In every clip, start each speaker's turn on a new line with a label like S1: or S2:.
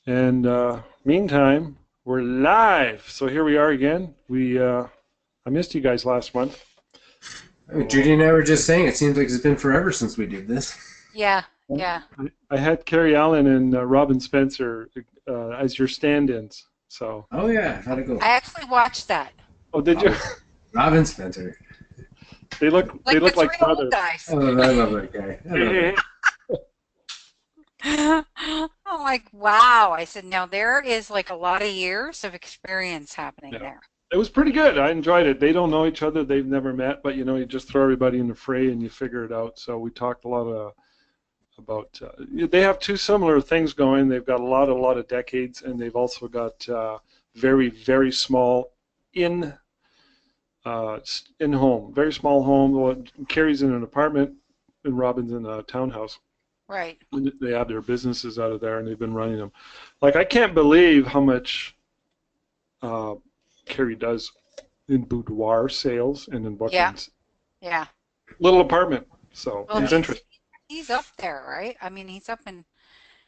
S1: And meantime, we're live. So here we are again. I missed you guys last month. So,
S2: Judy and I were just saying it seems like it's been forever since we did this.
S3: Yeah, yeah.
S1: I had Carrie Allen and Robin Spencer as your stand-ins. So,
S2: Oh yeah, how'd it go?
S3: I actually watched that.
S1: oh, did you?
S2: Oh, Robin Spencer.
S1: They look they
S3: Like the
S1: look
S3: three
S1: like
S3: old
S1: brothers.
S3: guys.
S2: I love that guy. I
S1: Hey,
S2: love
S1: hey,
S2: him.
S1: hey.
S3: I'm like, wow. I said, now there is like a lot of years of experience happening
S1: Yeah,
S3: there.
S1: it was pretty good. I enjoyed it. They don't know each other. They've never met, but you just throw everybody in the fray and you figure it out. So we talked a lot about they have two similar things going. They've got a lot of decades, and they've also got very very small in in home, very small home. Well, Carrie's in an apartment, and Robin's in a townhouse.
S3: Right.
S1: And they have their businesses out of there, and they've been running them. Like I can't believe how much uh, Carrie does in boudoir sales and in
S3: Yeah,
S1: bookings.
S3: yeah.
S1: Little apartment, so
S3: Well,
S2: Yeah.
S1: it's interesting.
S3: he's up there, right? I mean, he's up in.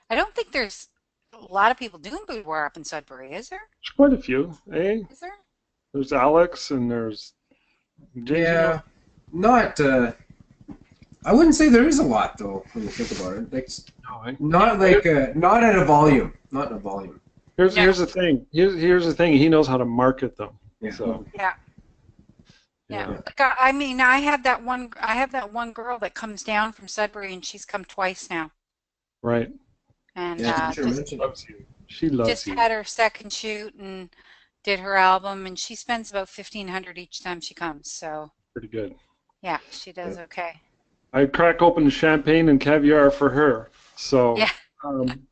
S3: I don't think there's a lot of people doing boudoir up in Sudbury, is there?
S1: There's quite a few. Eh?
S3: Is there?
S1: There's Alex and there's James.
S2: Yeah. Not I wouldn't say there is a lot though when you think about it. Like
S1: No, eh?
S2: not like not at a volume. Not in a volume.
S3: No.
S1: Here's the thing. Here's the thing. He knows how to market them.
S2: Yeah.
S1: So
S3: Yeah, yeah.
S1: yeah,
S2: Yeah.
S3: Like, I mean, I have that one girl that comes down from Sudbury, and she's come twice now,
S1: right.
S3: and
S2: Yeah,
S1: She
S2: sure
S3: just
S2: mentioned.
S1: loves you. She loves
S3: just
S1: you.
S3: had her second shoot and did her album, and she spends about 1,500 each time she comes. So
S1: Pretty good.
S3: yeah, she
S2: Yeah.
S3: does okay.
S1: I crack open champagne and caviar for her. So,
S3: Yeah,
S1: um,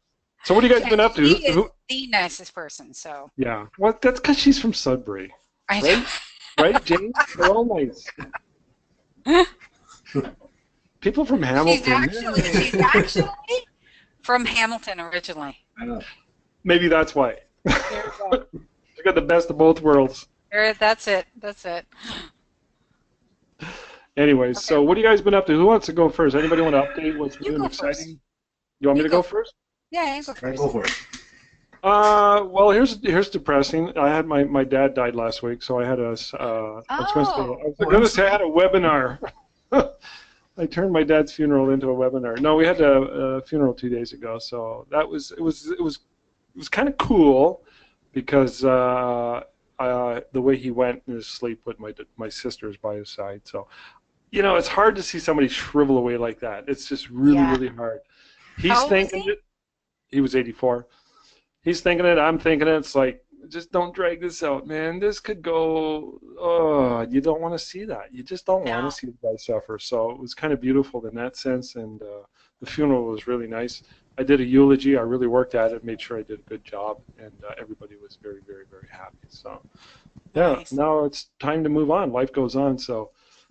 S1: so what have you guys been up to?
S3: she
S1: Who,
S3: is
S1: who,
S3: the nicest person. So
S1: yeah. Well, that's because she's from Sudbury,
S3: I
S1: right? Right, James? They're all nice.
S3: know.
S1: People from
S3: She's
S1: Hamilton.
S3: actually
S1: Yeah.
S3: she's actually from Hamilton originally.
S2: I know.
S1: Maybe that's why.
S3: There you go.
S1: She got the best of both worlds.
S3: There, that's it. That's it.
S1: Anyways,
S3: Okay,
S1: so what have you guys been up to? Who wants to go first? Anybody want to update what's
S3: you
S1: new and
S3: go first.
S1: exciting? You want me
S3: You
S1: to
S3: go.
S1: go first?
S3: Yeah, you go
S2: All right, go
S3: first.
S2: for it.
S1: Well, here's depressing. I had my dad died last week, so I had I was going to say
S3: Oh,
S1: I was
S2: Oh,
S1: going
S2: I'm
S1: to say I
S2: sorry.
S1: had a webinar. I turned my dad's funeral into a webinar. No, we had a funeral 2 days ago, so that was it was kind of cool because the way he went in his sleep with my sisters by his side. So it's hard to see somebody shrivel away like that. It's just really
S3: yeah.
S1: really hard. He's
S3: How old was
S1: thinking
S3: he?
S1: it. He was 84. He's thinking it, I'm thinking it. It's like, just don't drag this out, man. This could go. Oh, you don't want to see that. You just don't want to
S3: No.
S1: see the guy suffer. So it was kind of beautiful in that sense, and the funeral was really nice. I did a eulogy. I really worked at it, made sure I did a good job, and everybody was very, very, very happy. So yeah,
S3: Nice.
S1: now it's time to move on. Life goes on. So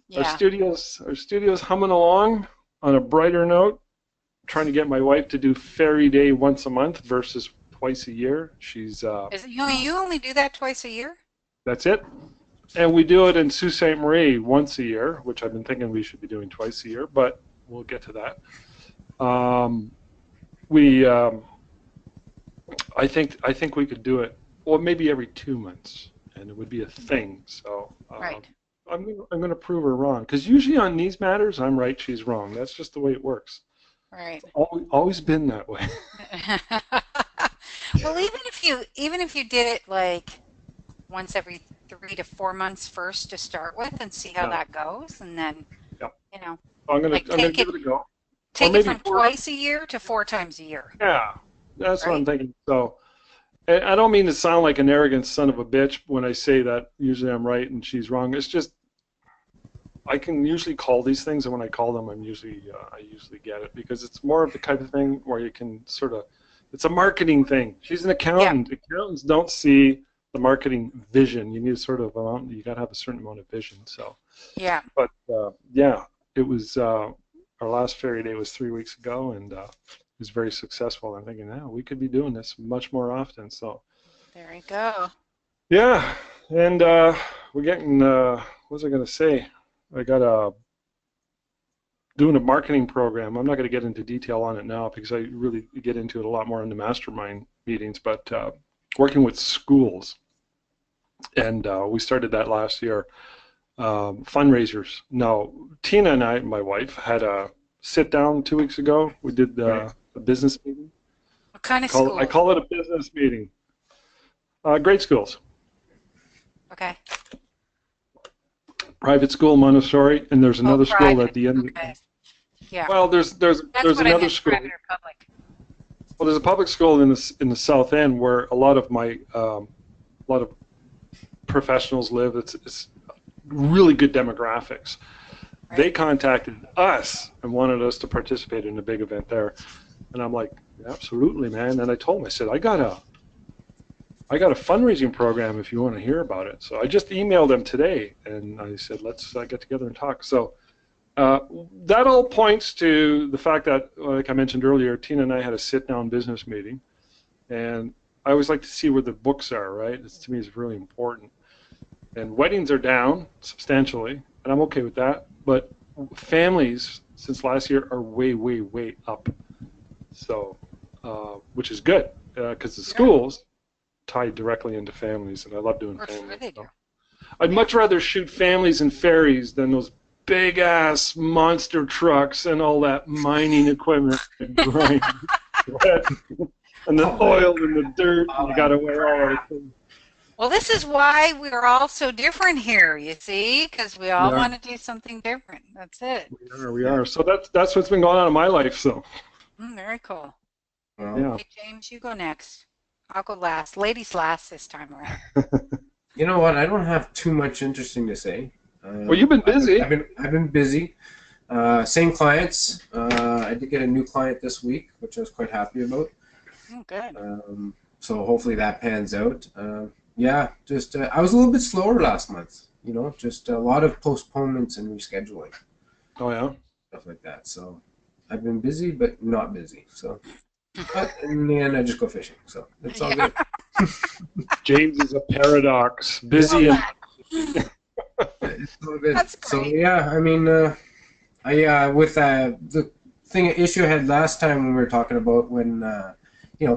S3: Yeah.
S1: our studio's humming along on a brighter note, trying to get my wife to do Fairy Day once a month versus twice a year. She's
S3: Is it you only do that twice a year?
S1: That's it. And we do it in Sault Ste. Marie once a year, which I've been thinking we should be doing twice a year, but we'll get to that. We I think we could do it, well, maybe every 2 months, and it would be a thing. So
S3: Right.
S1: I'm gonna prove her wrong, because usually on these matters I'm right, she's wrong. That's just the way it works.
S3: Right.
S1: Always been that way.
S3: Well, even if you did it like once every 3 to 4 months first to start with and see how
S1: Yeah,
S3: that goes, and then
S1: yeah.
S3: you know,
S1: I'm
S3: like
S1: gonna give it a go, or
S3: take it
S1: maybe
S3: from
S1: four.
S3: twice a year to 4 times a year,
S1: Yeah, that's what I'm
S3: right?
S1: thinking. So, I don't mean to sound like an arrogant son of a bitch when I say that usually I'm right and she's wrong. It's just I can usually call these things, and when I call them, I usually get it, because it's more of the type of thing where you can sort of, it's a marketing thing. She's an
S3: Yeah.
S1: accountant. Accountants don't see the marketing vision. You need sort of you got to have a certain amount of vision. So,
S3: Yeah.
S1: but yeah, it was our last fairy day was 3 weeks ago, and it was very successful. I'm thinking, now we could be doing this much more often. So
S3: There you go.
S1: yeah, and we're getting. What was I going to say? I got a doing a marketing program. I'm not going to get into detail on it now because I really get into it a lot more in the mastermind meetings, but working with schools. And we started that last year. Fundraisers. Now, Tina and I, my wife, had a sit down 2 weeks ago. We did a business meeting.
S3: What kind of school?
S1: I call it a business meeting. Grade schools.
S3: Okay.
S1: Private school, Montessori, and there's another school
S3: private.
S1: at the end.
S3: Okay. Yeah.
S1: Well, there's
S3: That's what I
S1: another
S3: meant,
S1: school.
S3: private or public.
S1: Well, there's a public school in the South End where a lot of professionals live. It's really good demographics.
S3: Right.
S1: They contacted us and wanted us to participate in a big event there, and I'm like, absolutely, man. And I told them, I said, I got a fundraising program if you want to hear about it. So I just emailed them today, and I said, let's get together and talk. So that all points to the fact that, like I mentioned earlier, Tina and I had a sit-down business meeting, and I always like to see where the books are, right? To me, it's really important. And weddings are down substantially, and I'm okay with that. But families, since last year, are way, way, way up. So, which is good, because the schools tied directly into families, and I love doing families. So. I'd much rather shoot families and fairies than those big-ass monster trucks and all that mining equipment and grind. And the oil and the dirt, and you got to wear all those things.
S3: Well, this is why we're all so different here, you see, because we all want to do something different. That's it.
S1: We are. So that's what's been going on in my life. So.
S3: Very cool.
S2: Well,
S1: Yeah.
S3: Hey, James, you go next. I'll go last. Ladies last this time around.
S2: you know what? I don't have too much interesting to say.
S1: Well, you've been busy.
S2: I've been busy. Same clients. I did get a new client this week, which I was quite happy about.
S3: Oh, good.
S2: So hopefully that pans out. Yeah, just I was a little bit slower last month. You know, just a lot of postponements and rescheduling.
S1: Oh yeah.
S2: Stuff like that. So I've been busy, but not busy. So, but in the end, I just go fishing. So it's all good.
S1: James is a paradox. Busy and.
S2: It's all good.
S3: That's
S2: So
S3: great.
S2: yeah, I mean, with the issue I had last time when we were talking about when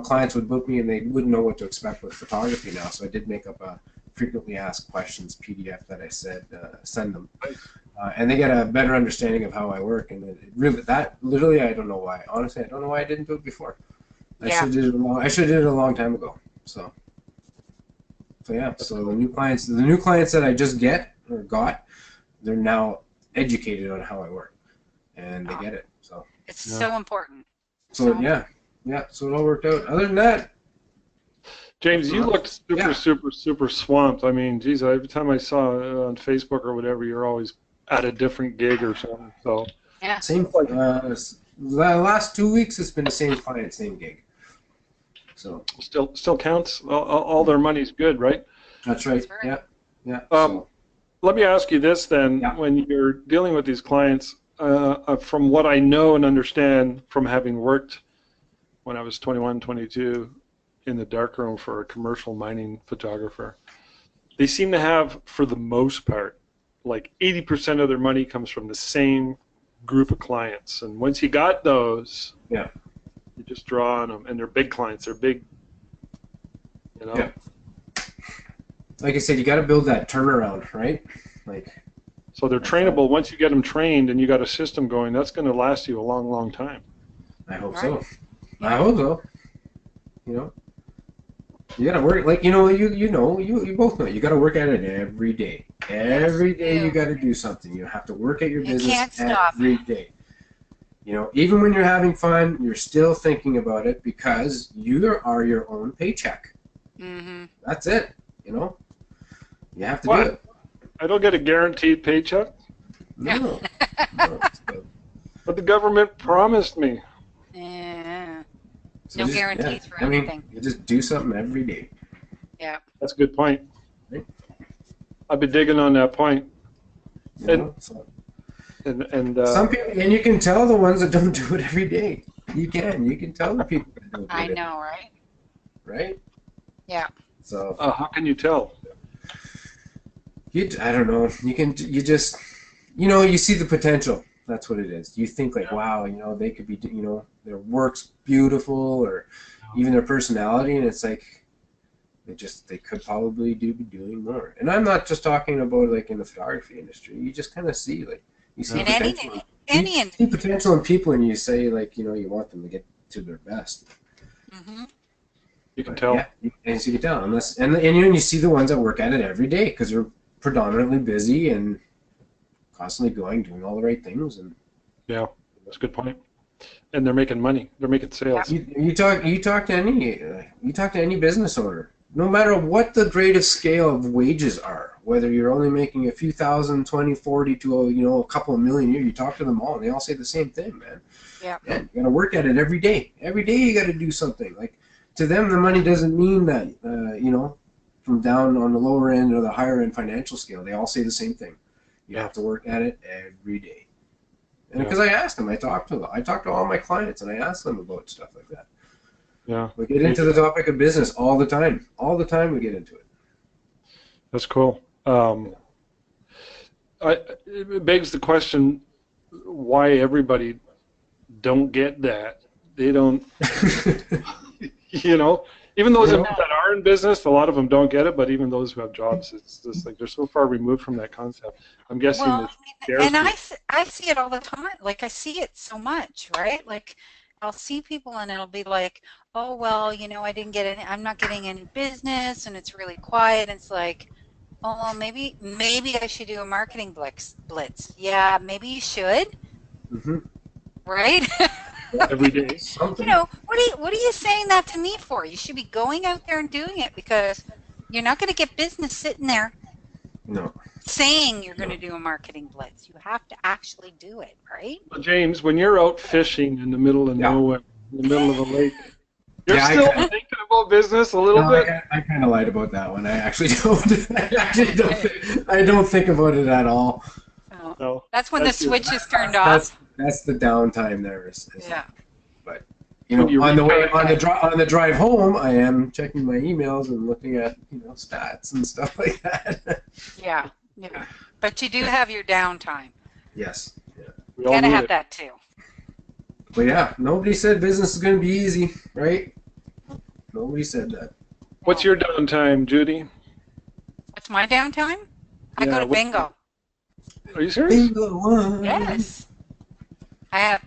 S2: clients would book me and they wouldn't know what to expect with photography now. So I did make up a frequently asked questions PDF that I said send them, and they get a better understanding of how I work. And literally I don't know why. Honestly, I don't know why I didn't do it before. I should have did it a long time ago. So yeah. So the new clients that I just got, they're now educated on how I work, and they get it. So
S3: It's so important.
S2: So yeah. So it all worked out. Other than that,
S1: James, you looked super swamped. I mean, geez, every time I saw on Facebook or whatever, you're always at a different gig or something. So
S3: Yeah.
S2: same. The last 2 weeks, it's been the same client, same gig. So
S1: still counts. All their money's good, right?
S2: that's right.
S3: That's right.
S2: Yeah.
S1: Let me ask you this then: when you're dealing with these clients, from what I know and understand from having worked when I was 21, 22 in the darkroom for a commercial mining photographer, they seem to have, for the most part, like 80% of their money comes from the same group of clients. And once you got those, you just draw on them. And they're big clients. They're big,
S2: Yeah. Like I said, you got to build that turnaround, right?
S1: So they're trainable. Once you get them trained and you got a system going, that's going to last you a long, long time.
S2: I hope so. I hope so. You gotta work you both know you gotta work at it every day. Every day you gotta do something. You have to work at your business every day. Even when you're having fun, you're still thinking about it because you are your own paycheck.
S3: Mm-hmm.
S2: That's it. You have to do it.
S1: I don't get a guaranteed paycheck.
S2: No.
S1: But the government promised me.
S3: Yeah.
S2: So
S3: No guarantees for anything.
S2: You just do something every day.
S3: Yeah.
S1: That's a good point. I've been digging on that point.
S2: Some people, and you can tell the ones that don't do it every day. You can tell the people that don't do it.
S3: I know, right?
S2: Right?
S3: Yeah.
S2: So
S1: how can you tell?
S2: I don't know. You just you see the potential. That's what it is. You think like, wow, they could be, their work's beautiful, or even their personality, and it's like they could probably be doing more. And I'm not just talking about like in the photography industry. You just kind of see like you see
S3: In
S2: potential.
S3: any
S2: You see potential in people, and you say like, you want them to get to their best.
S3: mm-hmm.
S1: You can tell.
S2: Yeah, and you can tell. And you see the ones that work at it every day because they're predominantly busy and constantly doing all the right things. And
S1: Yeah, that's a good point. And they're making money. They're making sales.
S2: you talk to any business owner, no matter what the greatest scale of wages are, whether you're only making a few thousand, 20, 40 to a couple of million a year, you talk to them all, and they all say the same thing, man.
S3: Yeah.
S2: And you got to work at it every day. Every day you got to do something. Like to them, the money doesn't mean that from down on the lower end or the higher end financial scale. They all say the same thing. You have to work at it every day. And because I asked them, I talked to all my clients, and I asked them about stuff like that.
S1: Yeah.
S2: We get into the topic of business all the time. All the time we get into it.
S1: That's cool. It begs the question why everybody don't get that. They don't, even those that are in business, a lot of them don't get it, but even those who have jobs, it's just like they're so far removed from that concept. I'm guessing
S3: and I see it all the time. Like I see it so much, right? Like I'll see people and it'll be like, oh, well, I'm not getting any business and it's really quiet. And it's like, oh, well, maybe I should do a marketing blitz. Yeah, maybe you should.
S2: Mm-hmm.
S3: Right?
S1: Every day.
S3: What are you saying that to me for? You should be going out there and doing it because you're not going to get business sitting there.
S2: No.
S3: Saying you're going to do a marketing blitz. You have to actually do it, right?
S1: Well, James, when you're out fishing in the middle of nowhere, in the middle of a lake, you're still thinking about business a little bit?
S2: I kind of lied about that one. I actually don't. I don't think about it at all.
S3: Oh, no. That's when the switch is turned off.
S2: That's the downtime there.
S3: Yeah.
S2: But on the drive home, I am checking my emails and looking at stats and stuff like that.
S3: Yeah. But you do have your downtime.
S2: Yes. Yeah.
S3: You gotta have that too.
S2: But yeah, nobody said business is going to be easy, right? Nobody said that.
S1: What's your downtime, Judy?
S3: What's my downtime? I go to bingo.
S1: Are you serious?
S2: Bingo.
S3: Yes. I have.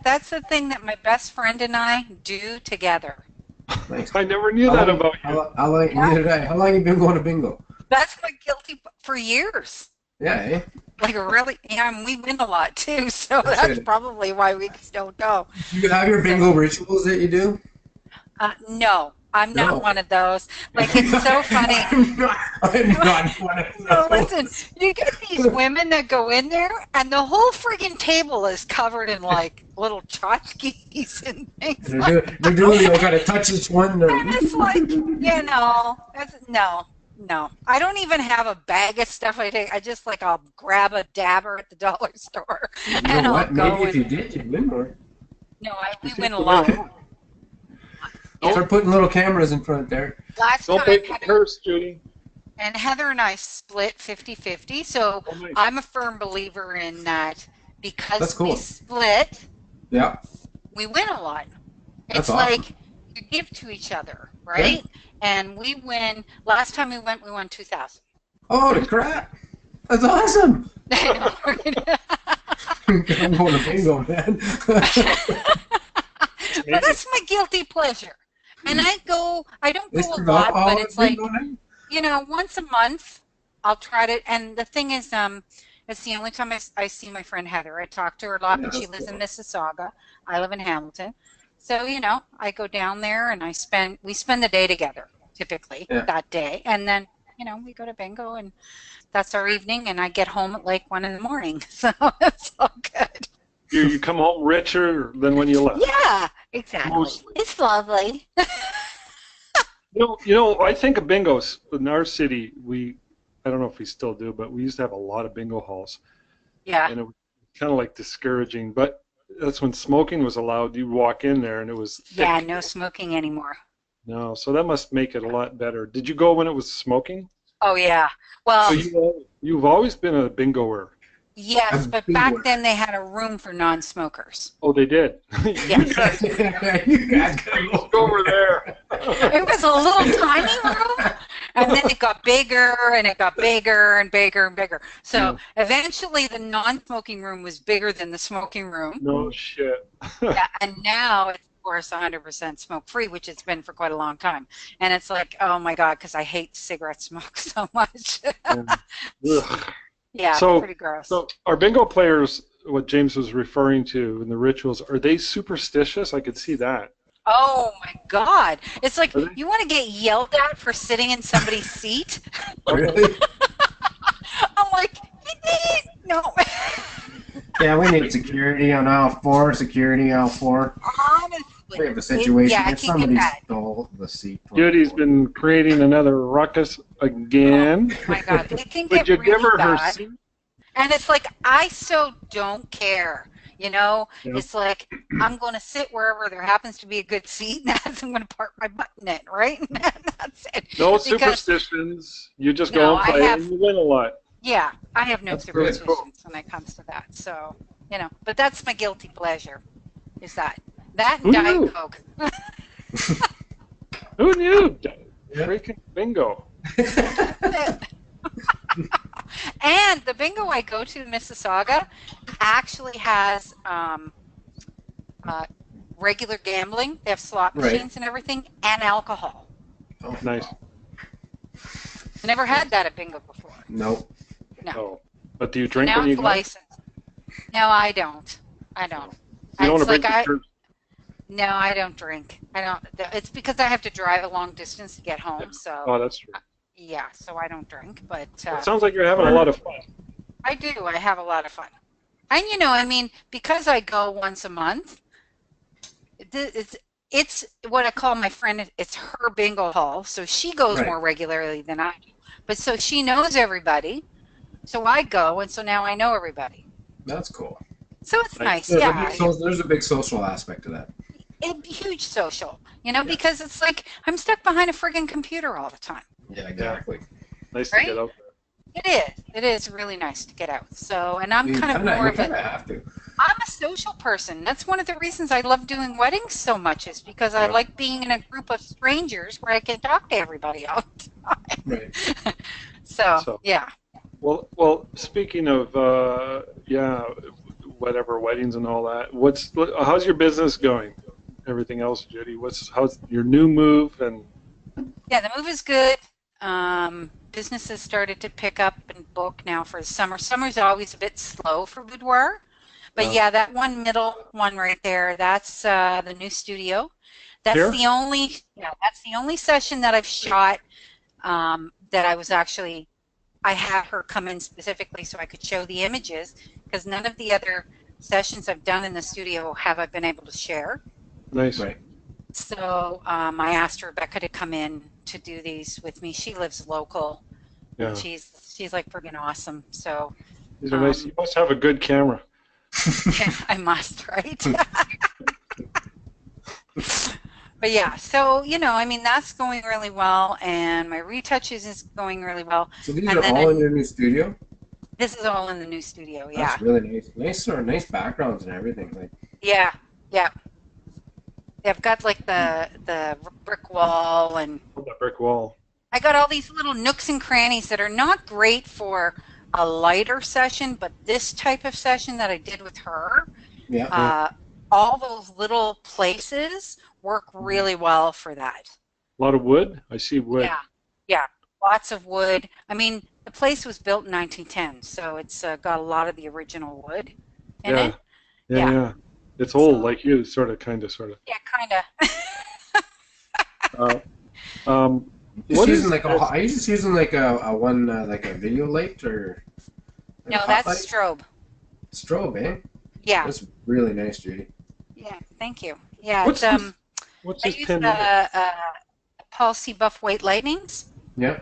S3: That's the thing that my best friend and I do together.
S2: Nice.
S1: I never knew that about you.
S2: Neither did I. How long have you been going to bingo?
S3: That's my guilty for years.
S2: Yeah, eh?
S3: Like really, and we win a lot too, so that's probably why we don't go.
S2: You have your bingo rituals that you do?
S3: No, I'm not one of those. Like it's so funny.
S2: I'm not one of those.
S3: No, listen, you get these women that go in there, and the whole friggin' table is covered in like little tchotchkes and things.
S2: They're doing like gotta touch each one.
S3: And it's like, no. I don't even have a bag of stuff I take. I just I'll grab a dabber at the dollar store. And I'll go.
S2: Maybe if you did, you'd win more.
S3: No, we win a lot.
S2: Start putting little cameras in front there.
S1: Don't make a curse, Judy.
S3: And Heather and I split 50-50, so nice. I'm a firm believer in that because we split, we win a lot. It's like you give to each other, right? Yeah. And we win. Last time we won $2,000.
S2: Holy crap! That's awesome. I'm going to bingo, man.
S3: But that's my guilty pleasure. And I don't go a lot, but it's like, once a month, I'll try to, and the thing is, it's the only time I see my friend Heather. I talk to her a lot, but she lives in Mississauga. I live in Hamilton. So, I go down there and we spend the day together, typically, that day. And then, we go to bingo, and that's our evening, and I get home at 1 in the morning. So it's all good.
S1: You come home richer than when you left.
S3: Yeah, exactly. Mostly. It's lovely.
S1: I think of bingos in our city. I don't know if we still do, but we used to have a lot of bingo halls.
S3: Yeah.
S1: And it was kind of discouraging, but that's when smoking was allowed. You walk in there and it was thick.
S3: Yeah, no smoking anymore.
S1: No, so that must make it a lot better. Did you go when it was smoking?
S3: Oh yeah. Well.
S1: So you've always been a bingoer.
S3: Yes,
S2: A
S3: but
S2: big
S3: back
S2: one.
S3: then they had a room for non-smokers.
S1: Oh, they did.
S3: Yes.
S2: You guys gotta
S1: Let's go over there.
S3: It was a little tiny room, and then it got bigger, and it got bigger, and bigger, and bigger. So eventually the non-smoking room was bigger than the smoking room.
S1: No shit.
S3: Yeah, and now it's, of course, 100% smoke-free, which it's been for quite a long time. And it's like, oh my God, because I hate cigarette smoke so much.
S1: Ugh.
S3: Yeah,
S1: So,
S3: pretty gross.
S1: so our bingo players, what James was referring to in the rituals, are they superstitious? I could see that.
S3: Oh my God. It's like,
S1: Are they?
S3: you want to get yelled at for sitting in somebody's seat?
S2: Really?
S3: I'm like, no.
S2: Yeah, we need security on aisle 4, security aisle 4.
S3: Honestly.
S2: We have a situation
S3: Yeah, I
S2: if
S3: can get
S2: somebody
S3: that.
S2: stole the seat. from
S1: Judy's
S2: the
S1: been creating another ruckus again.
S3: Oh my God. They can
S1: Would
S3: get
S1: you
S3: really
S1: give her her
S3: bad.
S1: seat?
S3: And it's like, I so don't care. You know,
S1: Yeah.
S3: it's like, I'm going to sit wherever there happens to be a good seat, and I'm going to park my butt in it, right? And that's it.
S1: No
S3: Because,
S1: superstitions. You just
S3: No,
S1: go and
S3: I
S1: play
S3: have-
S1: and you win a lot.
S3: yeah, I have no
S2: That's really
S3: superstitions
S2: cool.
S3: when it comes to that. So, you know, but that's my guilty pleasure, is that. That
S1: Who
S3: and
S1: knew?
S3: Diet Coke.
S1: Who knew?
S2: Yeah.
S1: Freaking bingo.
S3: And the bingo I go to in Mississauga actually has regular gambling. They have slot
S2: Right.
S3: machines and everything, and alcohol.
S2: Oh,
S1: Nice.
S3: I never had that at bingo before.
S2: Nope.
S3: No.
S1: Oh. But do you drink
S3: Now
S1: when you
S3: it's
S1: go?
S3: licensed. No, I don't. I don't.
S1: You don't want
S3: It's
S1: to bring
S3: like
S1: pictures?
S3: No, I don't drink. I don't. It's because I have to drive a long distance to get home. So
S1: Oh, that's true.
S3: yeah, so I don't drink. But
S1: It sounds like you're having a lot of fun.
S3: I do. I have a lot of fun. And you know, I mean, because I go once a month, it's what I call my friend. It's her bingo hall, so she goes
S2: Right.
S3: more regularly than I do. But so she knows everybody, so I go, and so now I know everybody.
S2: That's cool.
S3: So it's nice.
S2: There's,
S3: Yeah,
S2: there's a big social aspect to that.
S3: huge social. You know,
S2: Yeah.
S3: because it's like I'm stuck behind a friggin' computer all the time.
S2: Yeah, exactly.
S1: Nice
S3: Right?
S1: to get out there.
S3: It is. It is really nice to get out. So, and I'm
S2: You
S3: kind of
S2: kinda-
S3: more
S2: you
S3: of
S2: kinda
S3: a.
S2: have to.
S3: I'm a social person. That's one of the reasons I love doing weddings so much, is because I
S1: Yeah.
S3: like being in a group of strangers where I can talk to everybody all the time.
S2: Right.
S3: So yeah.
S1: Well, speaking of whatever weddings and all that, how's your business going? Everything else, Judy. How's your new move and?
S3: Yeah, the move is good. Business has started to pick up and book now for the summer. Summer's always a bit slow for boudoir. But
S1: Yeah.
S3: yeah, that one middle one right there, that's the new studio. That's
S1: Here?
S3: that's the only session that I've shot that I had her come in specifically so I could show the images, because none of the other sessions I've done in the studio have I been able to share.
S1: Nice.
S2: Right.
S3: So I asked Rebecca to come in to do these with me. She lives local.
S1: Yeah.
S3: And she's like friggin' awesome. So
S1: These are nice. You must have a good camera.
S3: yeah, I must, right? But yeah, so you know, I mean, that's going really well, and my retouches is going really well.
S2: So these
S3: And
S2: are
S3: then
S2: all in your new studio?
S3: This is all in the new studio. Yeah,
S2: That's really nice. Nice backgrounds and everything. Like,
S3: yeah. I've got like the brick wall, and
S1: The brick wall.
S3: I got all these little nooks and crannies that are not great for a lighter session, but this type of session that I did with her,
S2: yeah.
S3: all those little places work really well for that.
S1: A lot of wood. I see wood.
S3: Yeah, lots of wood. I mean, the place was built in 1910, so it's got a lot of the original wood in it.
S1: Yeah. It's old, like you, sort of.
S3: Yeah, kind of.
S1: What is
S2: are you just using like a one like a video light or?
S3: No,
S2: a hot
S3: that's
S2: light?
S3: strobe.
S2: Strobe, eh?
S3: Yeah.
S2: That's really nice, Judy.
S3: Yeah, thank you. Yeah,
S1: What's
S3: it's
S1: this? What's
S3: I
S1: this
S3: use
S1: pin?
S3: Paul C. Buff White Lightnings.
S2: Yeah.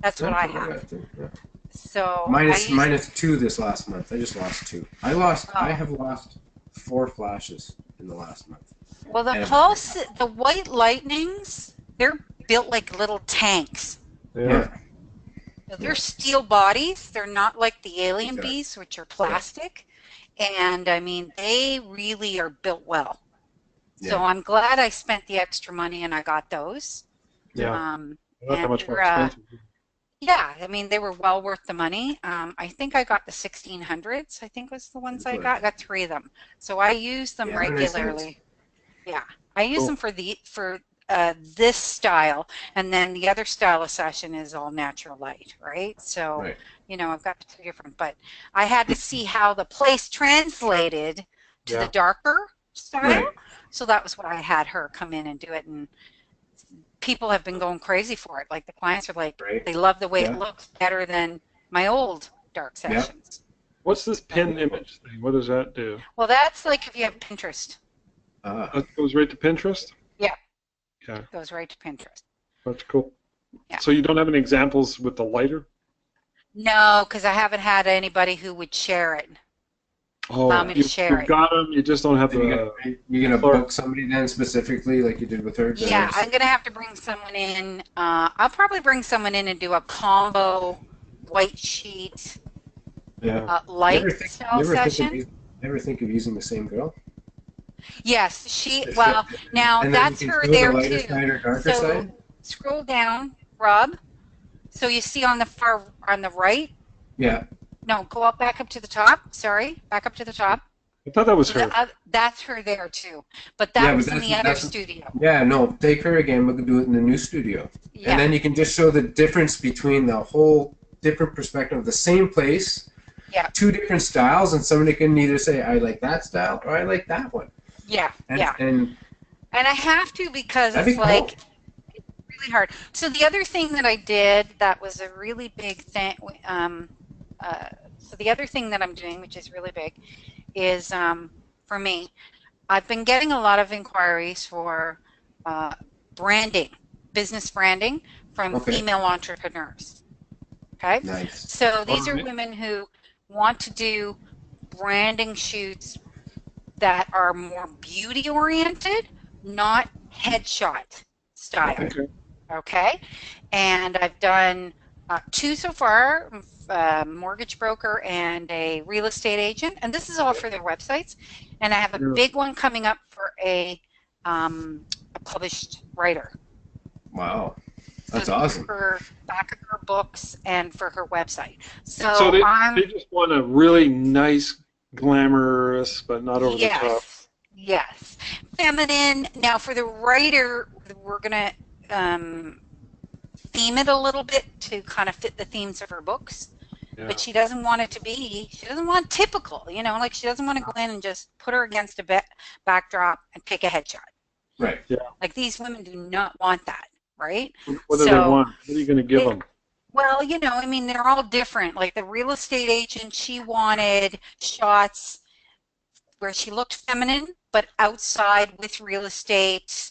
S3: That's what I
S2: That's what
S3: have.
S2: got too, yeah.
S3: So
S2: minus 2 this last month. I just lost 2. I have lost 4 flashes in the last month.
S3: Well, the White Lightnings, they're built like little tanks.
S1: Yeah.
S3: So they're steel bodies. They're not like the alien
S2: Exactly.
S3: bees, which are plastic. And I mean, they really are built well. So
S2: Yeah.
S3: I'm glad I spent the extra money and I got those.
S1: Yeah, not that
S3: And
S1: much more expensive.
S3: yeah, I mean, they were well worth the money. I think I got the 1600s, I think was the ones I got. I got 3 of them. So I use them
S2: Yeah, they're nice ones.
S3: regularly. Yeah, I use
S1: Cool.
S3: them for this style, and then the other style of session is all natural light, right? So,
S2: Right.
S3: you know, I've got 2 different, but I had to see how the place translated to the
S1: Yeah.
S3: darker style.
S2: Right.
S3: So that was what I had her come in and do it, and people have been going crazy for it. Like the clients are like,
S2: Right.
S3: they love the way
S2: Yeah.
S3: it looks better than my old dark
S2: Yeah.
S3: sessions.
S1: What's this pin image thing? What does that do?
S3: Well, that's like if you have Pinterest.
S1: That goes right to Pinterest?
S3: Yeah.
S1: Yeah,
S3: It goes right to Pinterest.
S1: that's cool.
S3: Yeah.
S1: So you don't have any examples with the lighter?
S3: No, because I haven't had anybody who would share it.
S1: Oh,
S3: Allow me to share
S1: you've
S3: it.
S1: got them. You just don't have
S2: You're
S1: the.
S2: gonna
S1: Or-
S2: book somebody then specifically, like you did with her.
S3: Yeah, I'm gonna have to bring someone in. I'll probably bring someone in and do a combo white sheet
S1: Yeah.
S3: light style session.
S2: Never think of using the same girl.
S3: Yes, she. Well, now
S2: And then
S3: that's
S2: you can
S3: her
S2: show the
S3: there
S2: lighter
S3: too.
S2: side or darker
S3: So
S2: side.
S3: scroll down, Rob. So you see on the right.
S2: Yeah.
S3: No, go up back up to the top. Sorry, back up to the top.
S1: I thought that was
S3: So
S1: her.
S3: that's her there too. But
S2: Yeah,
S3: that
S2: but
S3: was in the other
S2: that's-
S3: studio.
S2: Yeah. No, take her again. We can do it in the new studio.
S3: Yeah.
S2: And then you can just show the difference between the whole different perspective of the same place.
S3: Yeah.
S2: 2 different styles, and somebody can either say, I like that style or I like that one.
S3: Yeah.
S2: And,
S3: yeah.
S2: And
S3: And I have to because
S2: that'd
S3: it's
S2: be cool.
S3: like it's really hard. So the other thing that I did that was a really big thing. So the other thing that I'm doing, which is really big, is for me, I've been getting a lot of inquiries for branding, business branding from female entrepreneurs. Okay.
S2: nice.
S3: So these are
S1: Alright.
S3: women who want to do branding shoots that are more beauty oriented, not headshot style.
S1: Okay.
S3: Okay. And I've done 2 so far, mortgage broker and a real estate agent, and this is all for their websites. And I have a big one coming up for a published writer.
S2: Wow. That's
S3: So
S2: awesome.
S3: for back of her books and for her website. So,
S1: So they just want a really nice, glamorous, but not over the top.
S3: Yes. Feminine. Now for the writer, we're going to theme it a little bit to kind of fit the themes of her books.
S1: Yeah.
S3: But she doesn't want it to be, she doesn't want typical, you know, like she doesn't want to go in and just put her against a backdrop and take a headshot.
S2: Right.
S1: Yeah.
S3: Like these women do not want that, right?
S1: What do they want? What are you going to give them?
S3: Well, you know, I mean, they're all different. Like the real estate agent, she wanted shots where she looked feminine, but outside with real estate,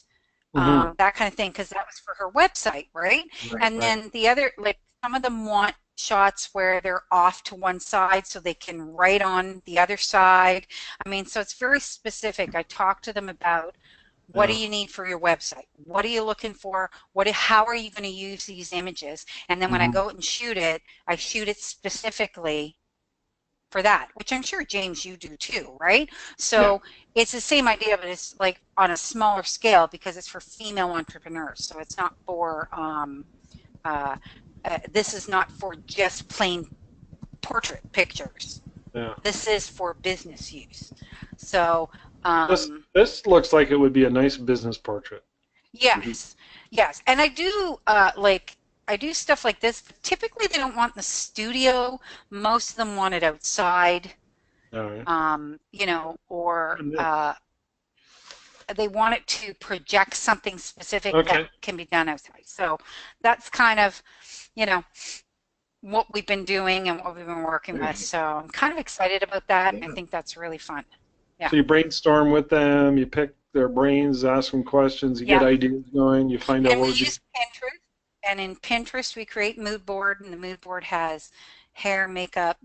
S3: that kind of thing, because that was for her website, right? And then the other, like some of them want shots where they're off to one side so they can write on the other side. I mean, so it's very specific. I talk to them about what do you need for your website? What are you looking for? How are you going to use these images? And then when I go and shoot it, I shoot it specifically for that, which I'm sure, James, you do too, right? So it's the same idea, but it's like on a smaller scale because it's for female entrepreneurs. So it's not for, this is not for just plain portrait pictures.
S1: Yeah.
S3: This is for business use. So
S1: this looks like it would be a nice business portrait.
S3: yes, yes, and I do I do stuff like this. But typically, they don't want in the studio. Most of them want it outside.
S1: All right.
S3: You know, or they want it to project something specific that can be done outside. So that's kind of, you know, what we've been doing and what we've been working with. So I'm kind of excited about that. I think that's really fun. Yeah.
S1: So you brainstorm with them, you pick their brains, ask them questions, you get ideas going, you find out
S3: and
S1: what
S3: we use Pinterest, and in Pinterest we create mood board, and the mood board has hair, makeup,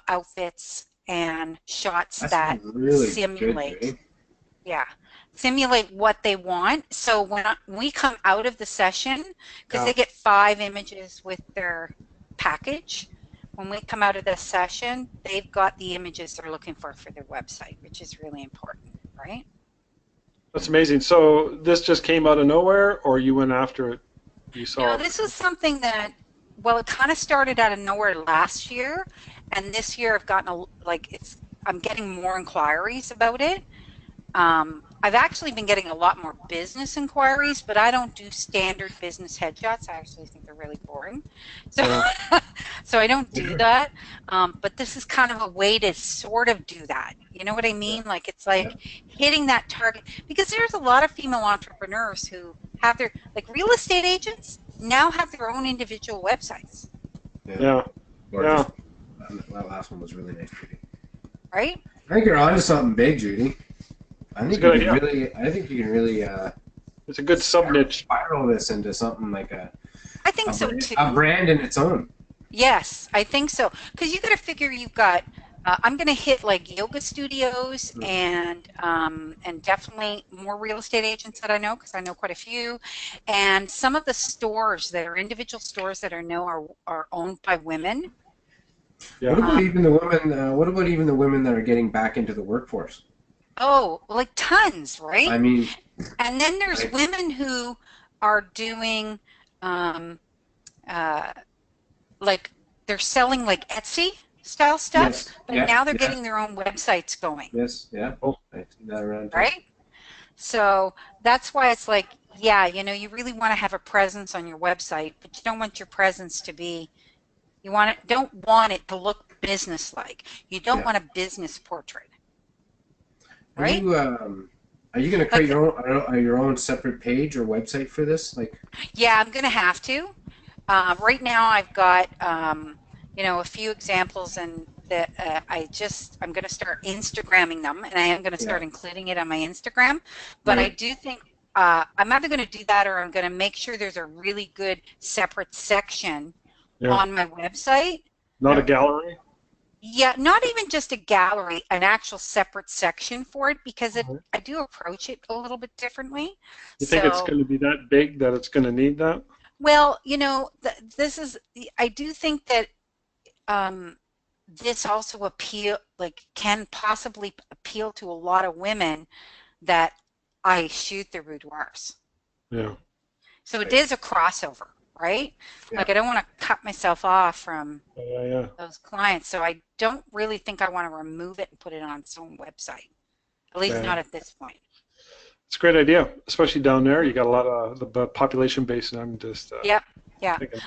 S3: outfits, and shots that
S2: really
S3: simulate.
S2: good,
S3: Simulate what they want. So when we come out of the session, because they get 5 images with their package. When we come out of this session, they've got the images they're looking for their website, which is really important, right?
S1: That's amazing. So this just came out of nowhere, or you went after it? You saw
S3: No,
S1: it?
S3: this was something that, well, it kind of started out of nowhere last year, and this year I've gotten I'm getting more inquiries about it. I've actually been getting a lot more business inquiries, but I don't do standard business headshots. I actually think they're really boring. So, so I don't do that. But this is kind of a way to sort of do that. You know what I mean? Like it's like hitting that target, because there's a lot of female entrepreneurs who have their, like real estate agents now have their own individual websites.
S1: Yeah.
S2: That last one was really nice, Judy.
S3: Right?
S2: I think you're onto something big, Judy. I think you can really.
S1: It's a good sub niche.
S2: Spiral this into something like
S3: I think so too.
S2: A brand in its own.
S3: Yes, I think so. Because you got to figure you've got. I'm going to hit like yoga studios and definitely more real estate agents that I know, because I know quite a few, and some of the stores that are individual stores that I know are owned by women.
S2: Yeah. What about even the women? What about even the women that are getting back into the workforce?
S3: Oh, like tons, right?
S2: I mean,
S3: and then there's women who are doing, like they're selling like Etsy style stuff, but now they're getting their own websites going.
S2: Yes, yeah. Oh, I see that around too.
S3: Right? So that's why it's like, yeah, you know, you really want to have a presence on your website, but you don't want your presence to be, don't want it to look business-like. You don't want a business portrait. Right?
S2: Are you going to create your own separate page or website for this?
S3: Yeah, I'm going to have to. Right now, I've got a few examples, and that I'm going to start Instagramming them, and I am going to start including it on my Instagram. But I do think I'm either going to do that, or I'm going to make sure there's a really good separate section on my website.
S1: Not a gallery?
S3: Yeah, not even just a gallery, an actual separate section for it, because I do approach it a little bit differently.
S1: You think it's going to be that big that it's going to need that?
S3: Well, I do think that this also can possibly appeal to a lot of women that I shoot their boudoirs.
S1: Yeah.
S3: So it is a crossover, right? Yeah. Like I don't want to cut myself off from those clients, so I don't really think I want to remove it and put it on its own website. At least not at this point.
S1: It's a great idea, especially down there. You got a lot of the population base, and I'm just
S3: yeah.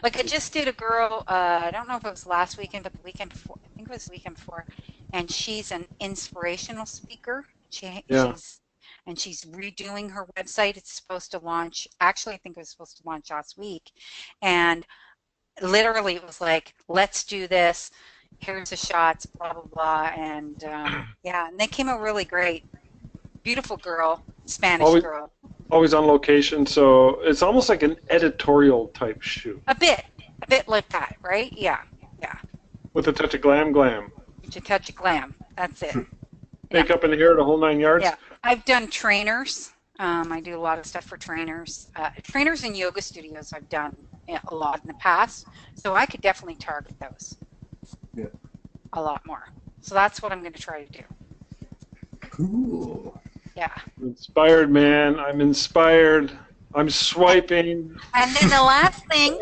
S3: Like I just did a girl. I don't know if it was last weekend, but the weekend before. I think it was the weekend before, and she's an inspirational speaker. She's redoing her website. It's supposed to launch. Actually, I think it was supposed to launch last week, and literally it was like, "Let's do this. Here's the shots, blah blah blah," and and they came out really great. Beautiful girl, Spanish girl.
S1: Always on location, so it's almost like an editorial type shoot.
S3: A bit like that, right? Yeah.
S1: With a touch of glam.
S3: With a touch of glam. That's it.
S1: Makeup in the hair, the whole 9 yards.
S3: Yeah, I've done trainers. I do a lot of stuff for trainers. Trainers and yoga studios I've done a lot in the past, so I could definitely target those.
S2: Yeah.
S3: A lot more. So that's what I'm going to try to do.
S2: Cool.
S3: Yeah.
S1: Inspired, man. I'm inspired. I'm swiping.
S3: And then the last thing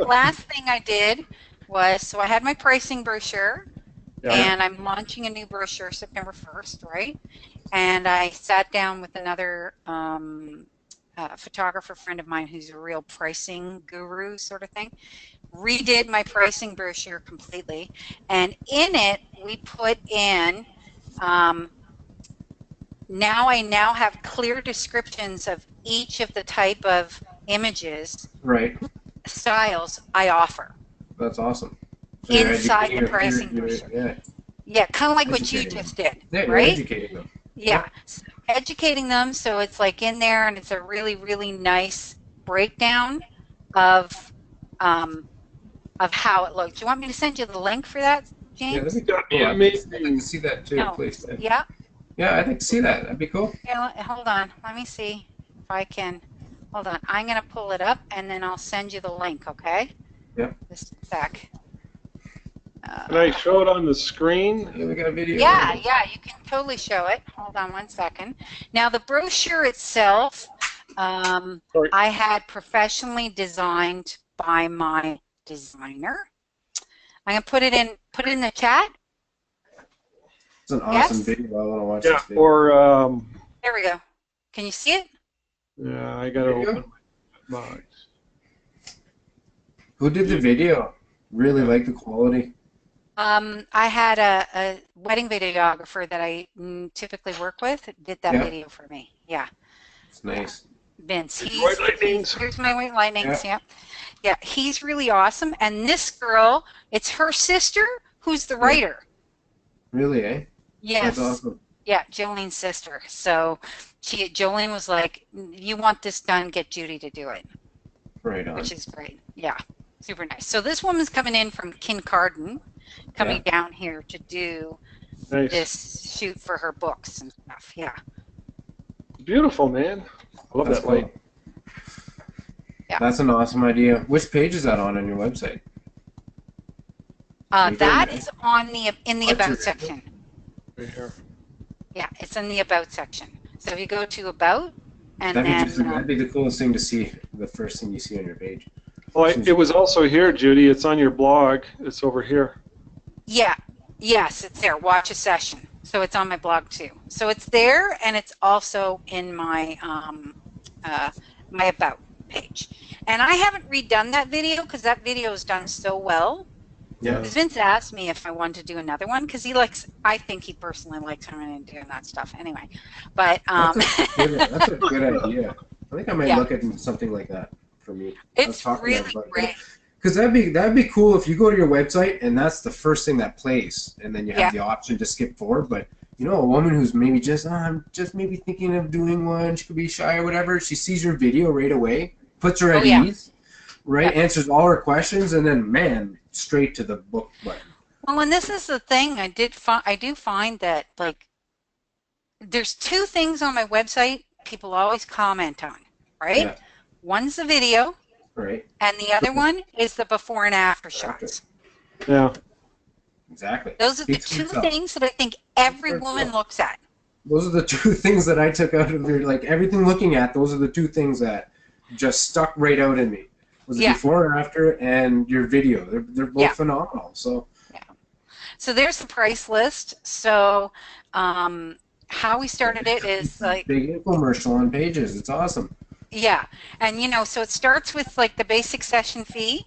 S3: I did was, so I had my pricing brochure, and I'm launching a new brochure September 1st, right? And I sat down with another photographer friend of mine who's a real pricing guru sort of thing, redid my pricing brochure completely, and in it we put in now have clear descriptions of each of the type of images, styles I offer.
S2: That's awesome. So
S3: inside the pricing brochure. Yeah, kind of like what you just did, right?
S2: Educating them.
S3: Yeah, so educating them, so it's like in there, and it's a really, really nice breakdown of how it looks. Do you want me to send you the link for that, James?
S2: I'd like to see that too, please.
S3: Yeah.
S2: Yeah, I'd like to see that. That'd be cool.
S3: Yeah, hold on. Let me see if I can. Hold on. I'm going to pull it up, and then I'll send you the link, okay?
S2: Yep.
S3: Just a sec.
S1: Can I show it on the screen?
S2: Yeah, we got a video.
S3: Yeah, yeah, you can totally show it. Hold on one second. Now, the brochure itself, I had professionally designed by my designer. I'm gonna put it in the chat.
S2: It's an awesome video. I want to watch this video.
S1: Or
S3: there we go. Can you see it?
S1: yeah, I gotta open my box.
S2: Who did the video? Really like the quality.
S3: I had a wedding videographer that I typically work with did that video for me. Yeah.
S2: It's nice.
S3: Vince.
S1: Here's
S3: my white lightnings. Yeah. Yeah, he's really awesome. And this girl, it's her sister who's the writer.
S2: Really, eh?
S3: Yes.
S2: That's awesome.
S3: Yeah, Jolene's sister. So Jolene was like, you want this done, get Judy to do it.
S2: Right on.
S3: Which is great. Yeah, super nice. So this woman's coming in from Kincardine, coming down here to do this shoot for her books and stuff. Yeah.
S1: Beautiful, man. I love that light.
S3: Yeah.
S2: That's an awesome idea. Which page is that on your website?
S3: That is on in the About section.
S1: Right here.
S3: Yeah, it's in the About section. So if you go to About, and
S2: that'd be the coolest thing to see, the first thing you see on your page.
S1: Well, it was also here, Judy. It's on your blog. It's over here.
S3: Yeah. Yes, it's there. Watch a session. So it's on my blog too. So it's there, and it's also in my my About page. And I haven't redone that video because that video is done so well.
S2: Yeah.
S3: Vince asked me if I wanted to do another one because he likes. I think he personally likes coming and doing that stuff. Anyway, but
S2: that's a good idea. I think I might look at something like that for me.
S3: It's really great.
S2: Because that'd be cool if you go to your website and that's the first thing that plays, and then you have the option to skip forward. But you know, a woman who's maybe I'm just maybe thinking of doing one, she could be shy or whatever. She sees your video right away, puts her at ease, right? Answers all her questions, and then man, straight to the book button.
S3: Well, and this is the thing. I do find that like there's two things on my website people always comment on, right?
S2: Yeah.
S3: One's the video.
S2: Right.
S3: And the other one is the before and after shots.
S1: Yeah.
S2: Exactly.
S3: Those are the two things that I think every woman looks at.
S2: Those are the two things that I took out of your, like, everything looking at, those are the two things that just stuck right out in me. Was the before and after and your video. They're both phenomenal. So
S3: So there's the price list. So how we started it is like
S2: big infomercial on Pages. It's awesome.
S3: Yeah, and you know, so it starts with like the basic session fee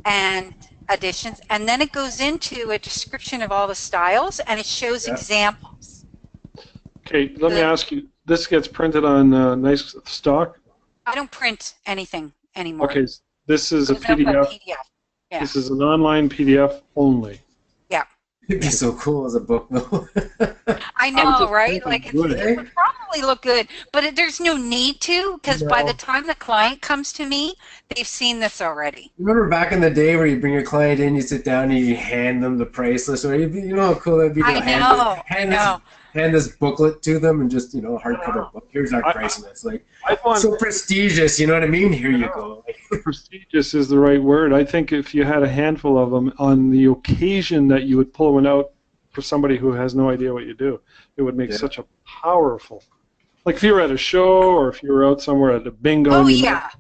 S3: and additions, and then it goes into a description of all the styles, and it shows examples.
S1: Okay, let me ask you, this gets printed on nice stock?
S3: I don't print anything anymore.
S1: Okay, this is a PDF.
S3: Yeah.
S1: This is an online PDF only.
S3: Yeah.
S2: It'd be so cool as a book, though.
S3: I know, right? Like it would probably look good, but there's no need to, because by the time the client comes to me, they've seen this already.
S2: Remember back in the day where you bring your client in, you sit down and you hand them the price list, or you know how cool that'd be to hand this booklet to them and just, you know, hardcover book. Here's our price list. Like, so prestigious, you know what I mean? Here you go.
S1: Prestigious is the right word. I think if you had a handful of them on the occasion that you would pull one out for somebody who has no idea what you do, it would make such a powerful. Like if you were at a show or if you were out somewhere at a bingo.
S3: Oh, yeah.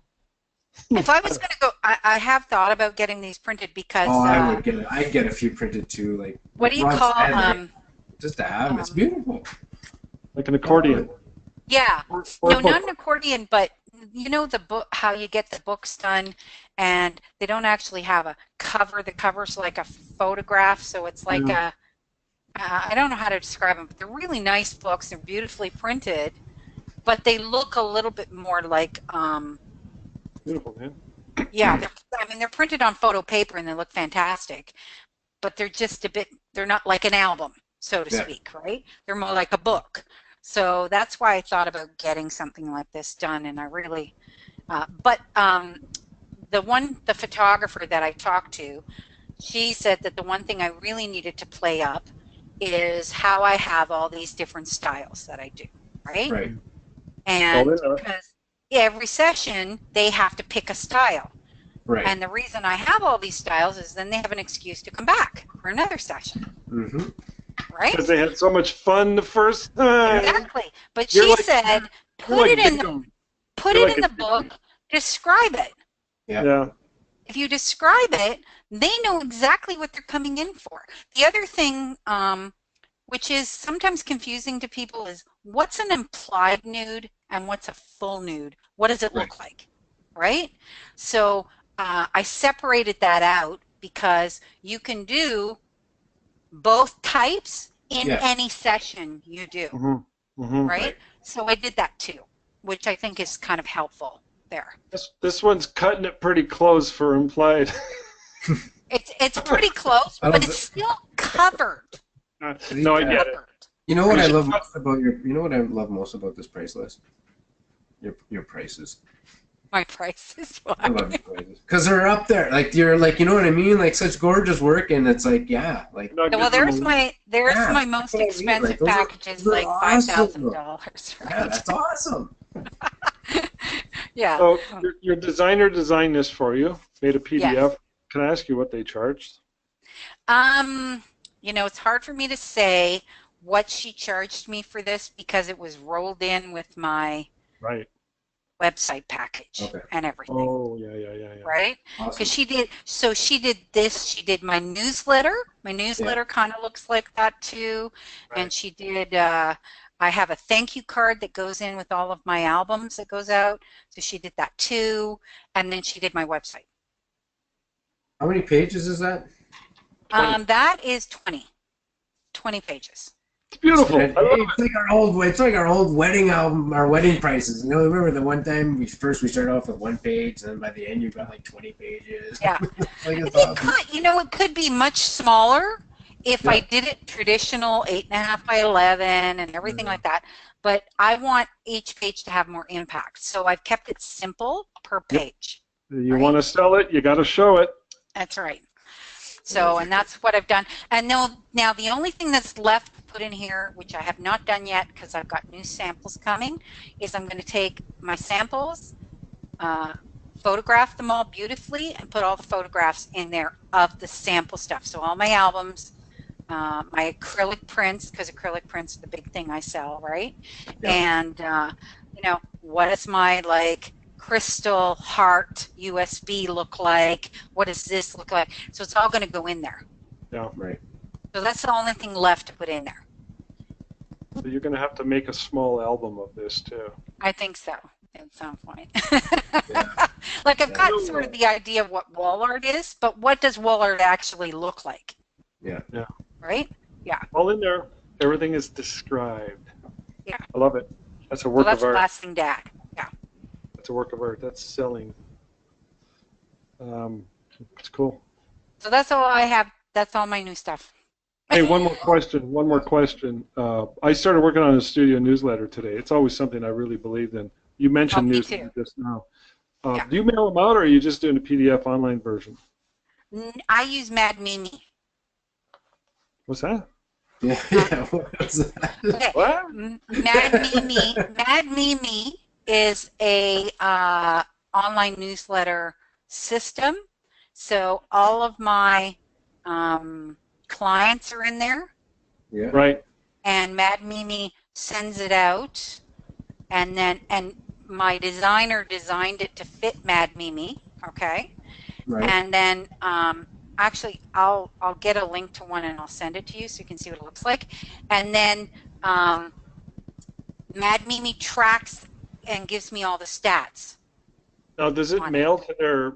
S3: If I was going to go, I have thought about getting these printed because.
S2: Oh, I would get it. I'd get a few printed too. Like.
S3: What do you call
S2: just to have them. It's beautiful.
S1: Like an accordion.
S3: Yeah. No, not an accordion, but you know the book, how you get the books done, and they don't actually have a cover. The cover's like a photograph, so it's like a. I don't know how to describe them, but they're really nice books. They're beautifully printed, but they look a little bit more like.
S1: Beautiful, man.
S3: Yeah, they're printed on photo paper and they look fantastic, but they're just a bit. They're not like an album, so to speak, right? They're more like a book. So that's why I thought about getting something like this done, and I really, but the photographer that I talked to, she said that the one thing I really needed to play up is how I have all these different styles that I do, right?
S2: Right.
S3: And because every session they have to pick a style.
S2: Right.
S3: And the reason I have all these styles is then they have an excuse to come back for another session.
S2: Mm-hmm.
S3: Right?
S1: Because they had so much fun the first time.
S3: Exactly. But
S1: You're
S3: she
S1: like,
S3: said,
S1: you're
S3: put
S1: like
S3: it in
S1: bingo.
S3: put
S1: You're
S3: it
S1: like
S3: in
S1: a
S3: the book, describe it.
S2: Yeah.
S1: Yeah.
S3: If you describe it, they know exactly what they're coming in for. The other thing, which is sometimes confusing to people, is what's an implied nude and what's a full nude? What does it look like? Right? So I separated that out because you can do both types in any session you do.
S1: Mm-hmm. Mm-hmm.
S3: Right? So I did that too, which I think is kind of helpful there.
S1: This one's cutting it pretty close for implied.
S3: It's pretty close, but it's still covered.
S1: No, I get it.
S2: You know what I love most about this price list? Your prices.
S3: My prices.
S2: I love your prices because they're up there. Like you're like, you know what I mean? Like such gorgeous work, and it's like, yeah, like.
S3: Well, there's my most expensive packages, like $5,000. Right?
S2: Yeah, that's awesome.
S3: Yeah.
S1: So your designer designed this for you, made a PDF.
S3: Yes.
S1: Can I ask you what they charged?
S3: You know, it's hard for me to say what she charged me for this because it was rolled in with my website package and everything.
S1: Oh, yeah.
S3: Right? Because she did this. She did my newsletter. My newsletter kind of looks like that too. Right. And she did. I have a thank you card that goes in with all of my albums that goes out. So she did that too. And then she did my website.
S2: How many pages is that?
S1: 20.
S3: That is 20 pages.
S1: It's beautiful.
S2: It's like our old wedding album, our wedding prices. You know, remember the one time we started off with one page, and then by the end you've got like 20 pages.
S3: Yeah. You know, it could be much smaller if I did it traditional 8.5 by 11 and everything like that. But I want each page to have more impact, so I've kept it simple per page.
S1: You want to sell it, you got to show it.
S3: That's right. So, and that's what I've done. And now the only thing that's left to put in here, which I have not done yet because I've got new samples coming, is I'm going to take my samples, photograph them all beautifully, and put all the photographs in there of the sample stuff. So all my albums, my acrylic prints, because acrylic prints are the big thing I sell, right? Yeah. And, you know, what is my, like, crystal heart USB look like? What does this look like? So it's all going to go in there.
S1: Yeah, right.
S3: So that's the only thing left to put in there.
S1: So you're going to have to make a small album of this too.
S3: I think so at some point. Like I've got sort of the idea of what wall art is, but what does wall art actually look like?
S1: Yeah.
S3: Right? Yeah.
S1: All in there. Everything is described.
S3: Yeah.
S1: I love it. That's a work of art.
S3: That's Blasting Dad. Yeah.
S1: That's a work of art. That's selling. It's cool.
S3: So that's all I have. That's all my new stuff.
S1: Hey, one more question. I started working on a studio newsletter today. It's always something I really believed in. You mentioned newsletter just now. Do you mail them out, or are you just doing a PDF online version?
S3: I use Mad Mimi.
S1: What's that?
S2: Yeah. What's that?
S3: Okay.
S1: What?
S3: Mad Mimi is a online newsletter system. So all of my clients are in there.
S2: Yeah.
S1: Right.
S3: And Mad Mimi sends it out, and my designer designed it to fit Mad Mimi. Okay.
S2: Right.
S3: And then actually I'll get a link to one and I'll send it to you so you can see what it looks like. And then Mad Mimi tracks and gives me all the stats.
S1: Now, does it mail to their?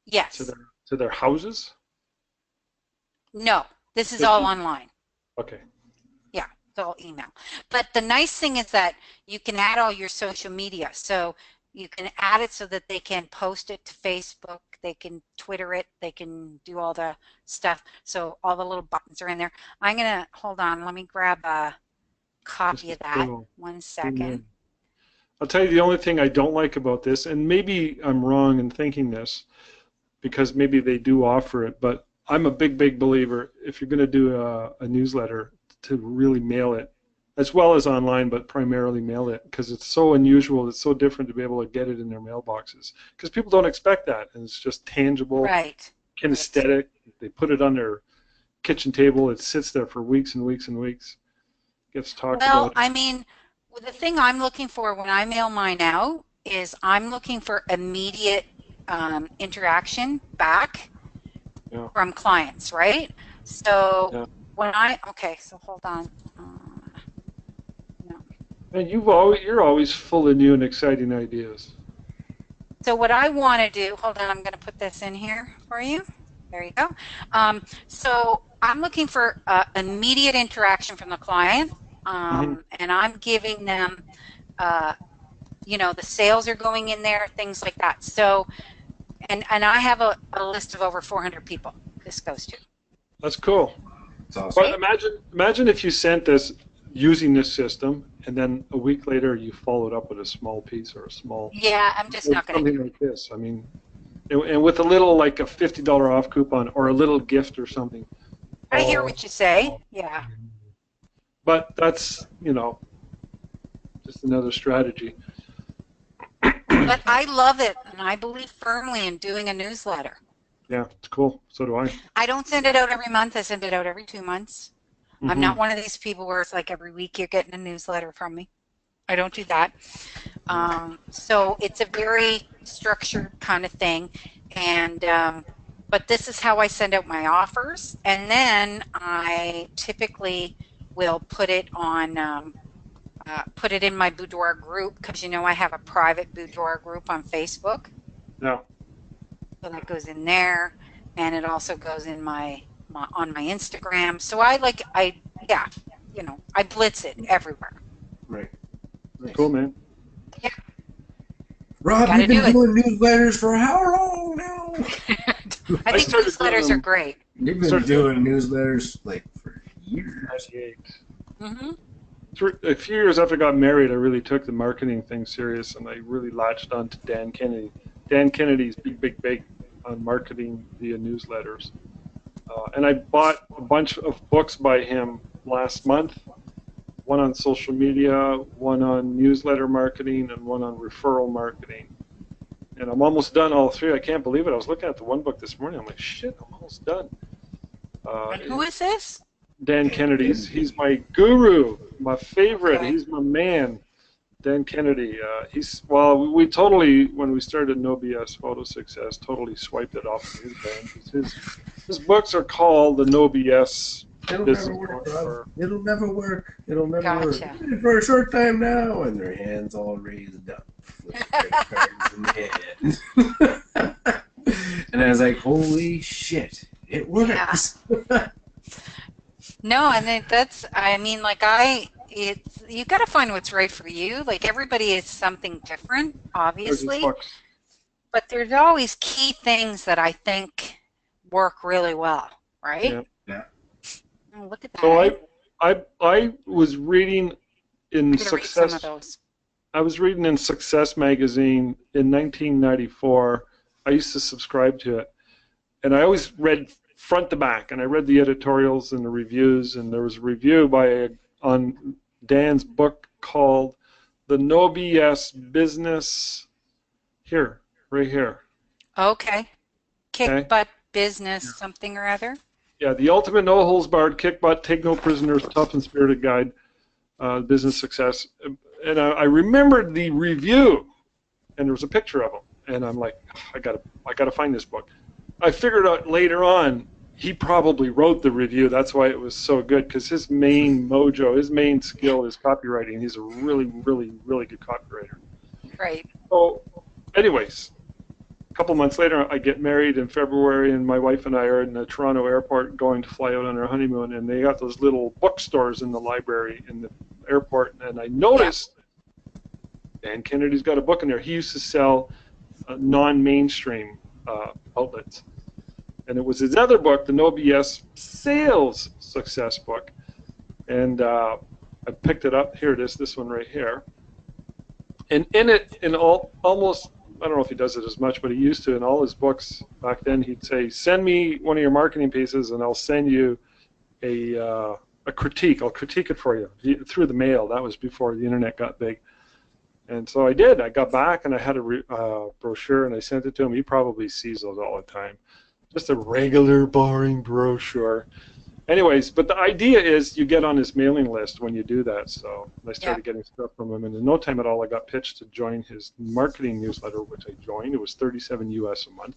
S3: Yes.
S1: To their houses?
S3: No, this is all online.
S1: Okay.
S3: Yeah, it's all email. But the nice thing is that you can add all your social media. So you can add it so that they can post it to Facebook, they can Twitter it, they can do all the stuff. So all the little buttons are in there. I'm going to, hold on, let me grab a copy of that. 1 second.
S1: I'll tell you the only thing I don't like about this, and maybe I'm wrong in thinking this, because maybe they do offer it, but I'm a big believer if you're going to do a newsletter to really mail it as well as online, but primarily mail it because it's so unusual. It's so different to be able to get it in their mailboxes because people don't expect that, and it's just tangible,
S3: Right.
S1: kinesthetic. They put it on their kitchen table. It sits there for weeks and weeks and weeks. Gets talked
S3: Well,
S1: about.
S3: I mean, the thing I'm looking for when I mail mine out is I'm looking for immediate interaction back
S1: Yeah.
S3: from clients, right? So
S1: Yeah.
S3: okay, so hold on. No.
S1: And you're always full of new and exciting ideas.
S3: So what I want to do, hold on, I'm going to put this in here for you. There you go. So I'm looking for immediate interaction from the client, and I'm giving them, the sales are going in there, things like that. So, and I have a list of over 400 people this goes to.
S1: That's cool.
S2: It's awesome.
S1: But imagine if you sent this using this system, and then a week later you followed up with a small piece or a small.
S3: Yeah, I'm just not going to.
S1: Something like this. I mean, and with a little, like a $50 off coupon or a little gift or something.
S3: I hear what you say. Yeah.
S1: But that's, just another strategy.
S3: But I love it, and I believe firmly in doing a newsletter.
S1: Yeah, it's cool. So do I.
S3: I don't send it out every month. I send it out every 2 months. I'm not one of these people where it's like every week you're getting a newsletter from me. I don't do that. So it's a very structured kind of thing. And but this is how I send out my offers. And then I typically will put it on, put it in my boudoir group because, I have a private boudoir group on Facebook.
S1: Yeah.
S3: So that goes in there. And it also goes in on my Instagram. So I blitz it everywhere.
S2: Right. Nice.
S1: Cool, man.
S3: Yeah.
S2: Rob, you've been doing newsletters for how long now?
S3: I think newsletters are great.
S2: You've been doing newsletters for years.
S1: 98.
S3: Mm-hmm.
S1: A few years after I got married, I really took the marketing thing serious, and I really latched on to Dan Kennedy. Dan Kennedy's big on marketing via newsletters. And I bought a bunch of books by him last month, one on social media, one on newsletter marketing, and one on referral marketing. And I'm almost done all three. I can't believe it. I was looking at the one book this morning. I'm like, shit, I'm almost done.
S3: And who is this?
S1: Dan Kennedy. He's my guru, my favorite. Okay. He's my man. Dan Kennedy. We totally, when we started No BS Photo Success, totally swiped it off of his band. His books are called the No BS.
S2: It'll never work, Rob. It'll never work. It'll never work. For a short time now, and their hands all raised up. With credit cards in the hand. And I was like, holy shit, it works. Yeah.
S3: No, and you got to find what's right for you. Like, everybody is something different, obviously. But there's always key things that I think work really well, right?
S1: Yeah.
S3: Oh, look at that.
S1: So I was reading in Success. I was reading in Success magazine in 1994. I used to subscribe to it, and I always read front to back, and I read the editorials and the reviews, and there was a review on Dan's book called The No BS Business. Right here.
S3: Okay. Kick butt business, something or other.
S1: Yeah, the ultimate no holds barred, kick butt, take no prisoners, tough and spirited guide, business success. And I remembered the review, and there was a picture of him, and I'm like, I gotta find this book. I figured out later on he probably wrote the review. That's why it was so good, because his main mojo, his main skill is copywriting. He's a really, really, really good copywriter.
S3: Right.
S1: So, anyways, a couple months later, I get married in February, and my wife and I are in the Toronto airport going to fly out on our honeymoon, and they got those little bookstores in the library in the airport, and I noticed Dan Kennedy's got a book in there. He used to sell non-mainstream outlets. And it was his other book, the No BS Sales Success book. And I picked it up. Here it is, this one right here. And in it, almost, I don't know if he does it as much, but he used to in all his books back then, he'd say, send me one of your marketing pieces and I'll send you a a critique. I'll critique it for you through the mail. That was before the internet got big. And so I did. I got back and I had a brochure and I sent it to him. He probably sees those all the time. Just a regular, boring brochure. Anyways, but the idea is you get on his mailing list when you do that. So I started getting stuff from him, and in no time at all, I got pitched to join his marketing newsletter, which I joined. It was $37 US a month,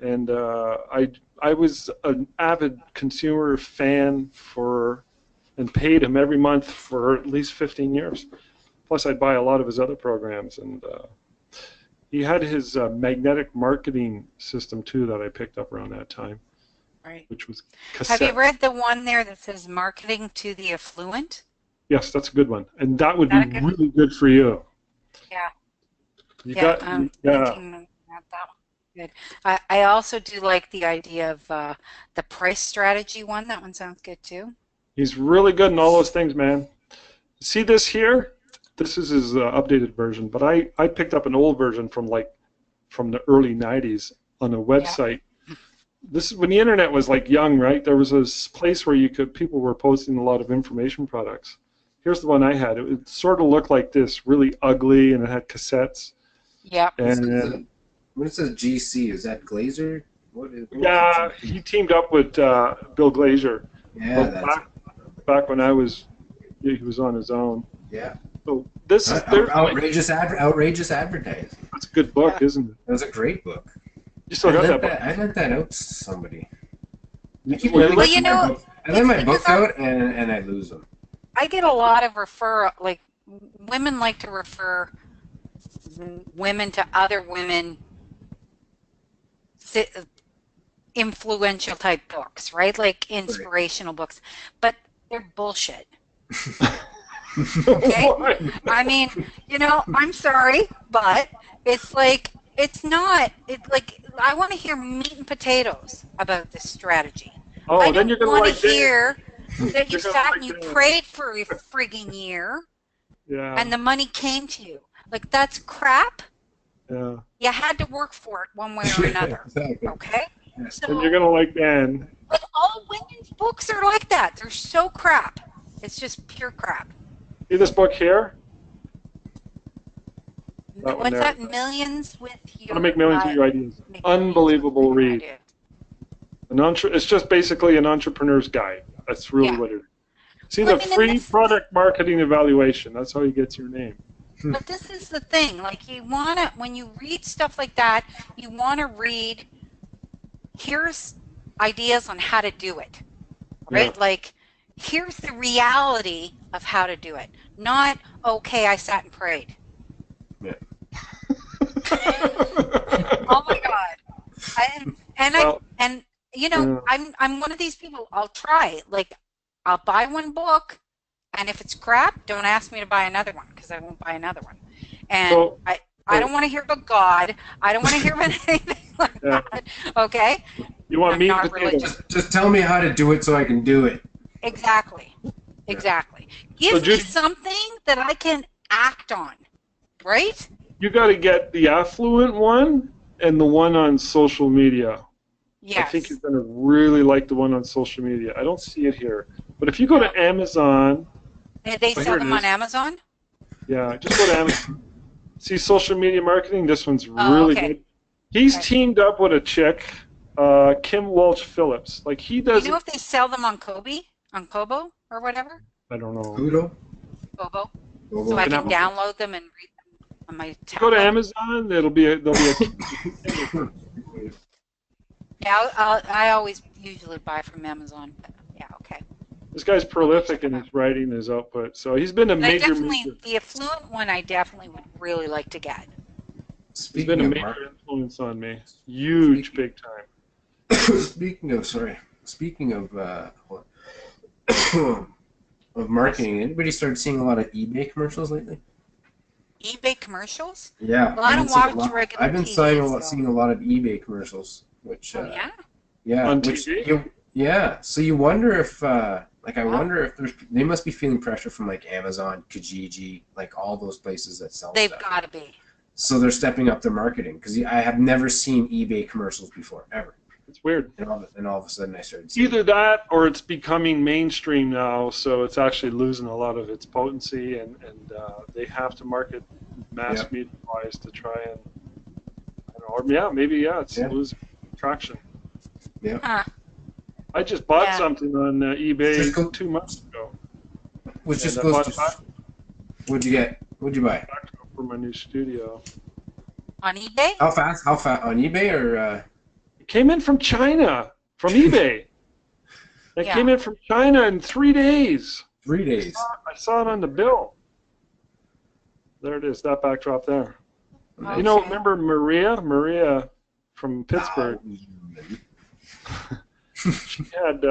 S1: and I was an avid consumer fan and paid him every month for at least 15 years. Plus, I'd buy a lot of his other programs, and he had his magnetic marketing system too that I picked up around that time.
S3: Right.
S1: Which was cassette.
S3: Have you read the one there that says marketing to the affluent?
S1: Yes, that's a good one. And that would be really good for you.
S3: Yeah.
S1: Yeah.
S3: That one. Good. I also do like the idea of the price strategy one. That one sounds good too.
S1: He's really good in all those things, man. See this here? This is his updated version, but I picked up an old version from the early 90s on a website. Yeah. This is when the internet was like young, right? There was this place where people were posting a lot of information products. Here's the one I had. It sort of looked like this, really ugly, and it had cassettes.
S3: Yeah.
S2: And when it says GC, is that Glazer?
S1: Yeah, he teamed up with Bill Glazer.
S2: Yeah,
S1: back when he was on his own.
S2: Yeah.
S1: So this is
S2: outrageous advertising.
S1: That's a good book, isn't it?
S2: That was a great book.
S1: You still got that book.
S2: I lent that out to somebody. I lend my books out and I lose them.
S3: I get a lot of women like to refer women to other women, influential type books, right? Like inspirational books, but they're bullshit. Okay? I mean, I'm sorry, but it's like, it's not. It's like, I want to hear meat and potatoes about this strategy.
S1: Oh, then you're going to like
S3: hear that you sat and you prayed for a frigging year, and the money came to you. Like, that's crap.
S1: Yeah.
S3: You had to work for it one way or another.
S2: Exactly.
S3: Okay? So,
S1: and you're going to like Dan.
S3: But all women's books are like that. They're so crap. It's just pure crap.
S1: See this book here?
S3: What's that? Millions with Your
S1: How to Make Millions with Your Ideas. Unbelievable read. It's just basically an entrepreneur's guide. That's really what it is. See, the free product marketing evaluation. That's how you get your name.
S3: But this is the thing. Like, you want to, when you read stuff like that, you want to read, here's ideas on how to do it. Right? Yeah. Like, here's the reality of how to do it. Not, okay, I sat and prayed. Yeah. Oh my God. I'm one of these people. I'll try. Like, I'll buy one book, and if it's crap, don't ask me to buy another one, because I won't buy another one. And I don't want to hear about God. I don't want to hear about anything like that. Okay?
S1: You want me
S2: to just tell me how to do it so I can do it.
S3: Exactly. Exactly. Give me something that I can act on. Right?
S1: You got to get the affluent one and the one on social media.
S3: Yes.
S1: I think you're going to really like the one on social media. I don't see it here. But if you go to Amazon...
S3: They sell them on Amazon?
S1: Yeah, just go to Amazon. See social media marketing? This one's really good. He's teamed up with a chick, Kim Walsh Phillips. Like, he does...
S3: You know if they sell them on Kobo or whatever?
S1: I don't know.
S3: Kobo. So I can download them and read them on my tablet.
S1: Go to Amazon. There'll be a
S3: Yeah, I always usually buy from Amazon. But yeah, okay.
S1: This guy's prolific in his writing, his output. So he's been a major.
S3: The affluent one, I definitely would really like to get.
S1: He's been a major influence on me. Huge, big time.
S2: Speaking of of marketing, anybody started seeing a lot of eBay commercials lately?
S3: eBay commercials?
S2: Yeah.
S3: Well, I don't watch regular
S2: I've been seeing a lot of eBay commercials, which yeah,
S1: on TV.
S2: So you wonder if I wonder if they must be feeling pressure from like Amazon, Kijiji, like all those places that sell
S3: They've
S2: stuff.
S3: got to be.
S2: So they're stepping up their marketing, because I have never seen eBay commercials before, ever.
S1: It's weird.
S2: And all of a sudden I started seeing
S1: Either that or it's becoming mainstream now, so it's actually losing a lot of its potency, and they have to market mass media wise to try and, I don't know, or it's losing traction.
S2: Yeah.
S3: Huh.
S1: I just bought something on eBay 2 months ago.
S2: Which just goes to, what'd you get? What'd you buy?
S1: For my new studio.
S3: On eBay?
S2: How fast? On eBay or?
S1: It came in from China, from eBay. It came in from China in 3 days.
S2: 3 days.
S1: I saw it on the bill. There it is, that backdrop there.
S3: Okay.
S1: You know, remember Maria from Pittsburgh? She had,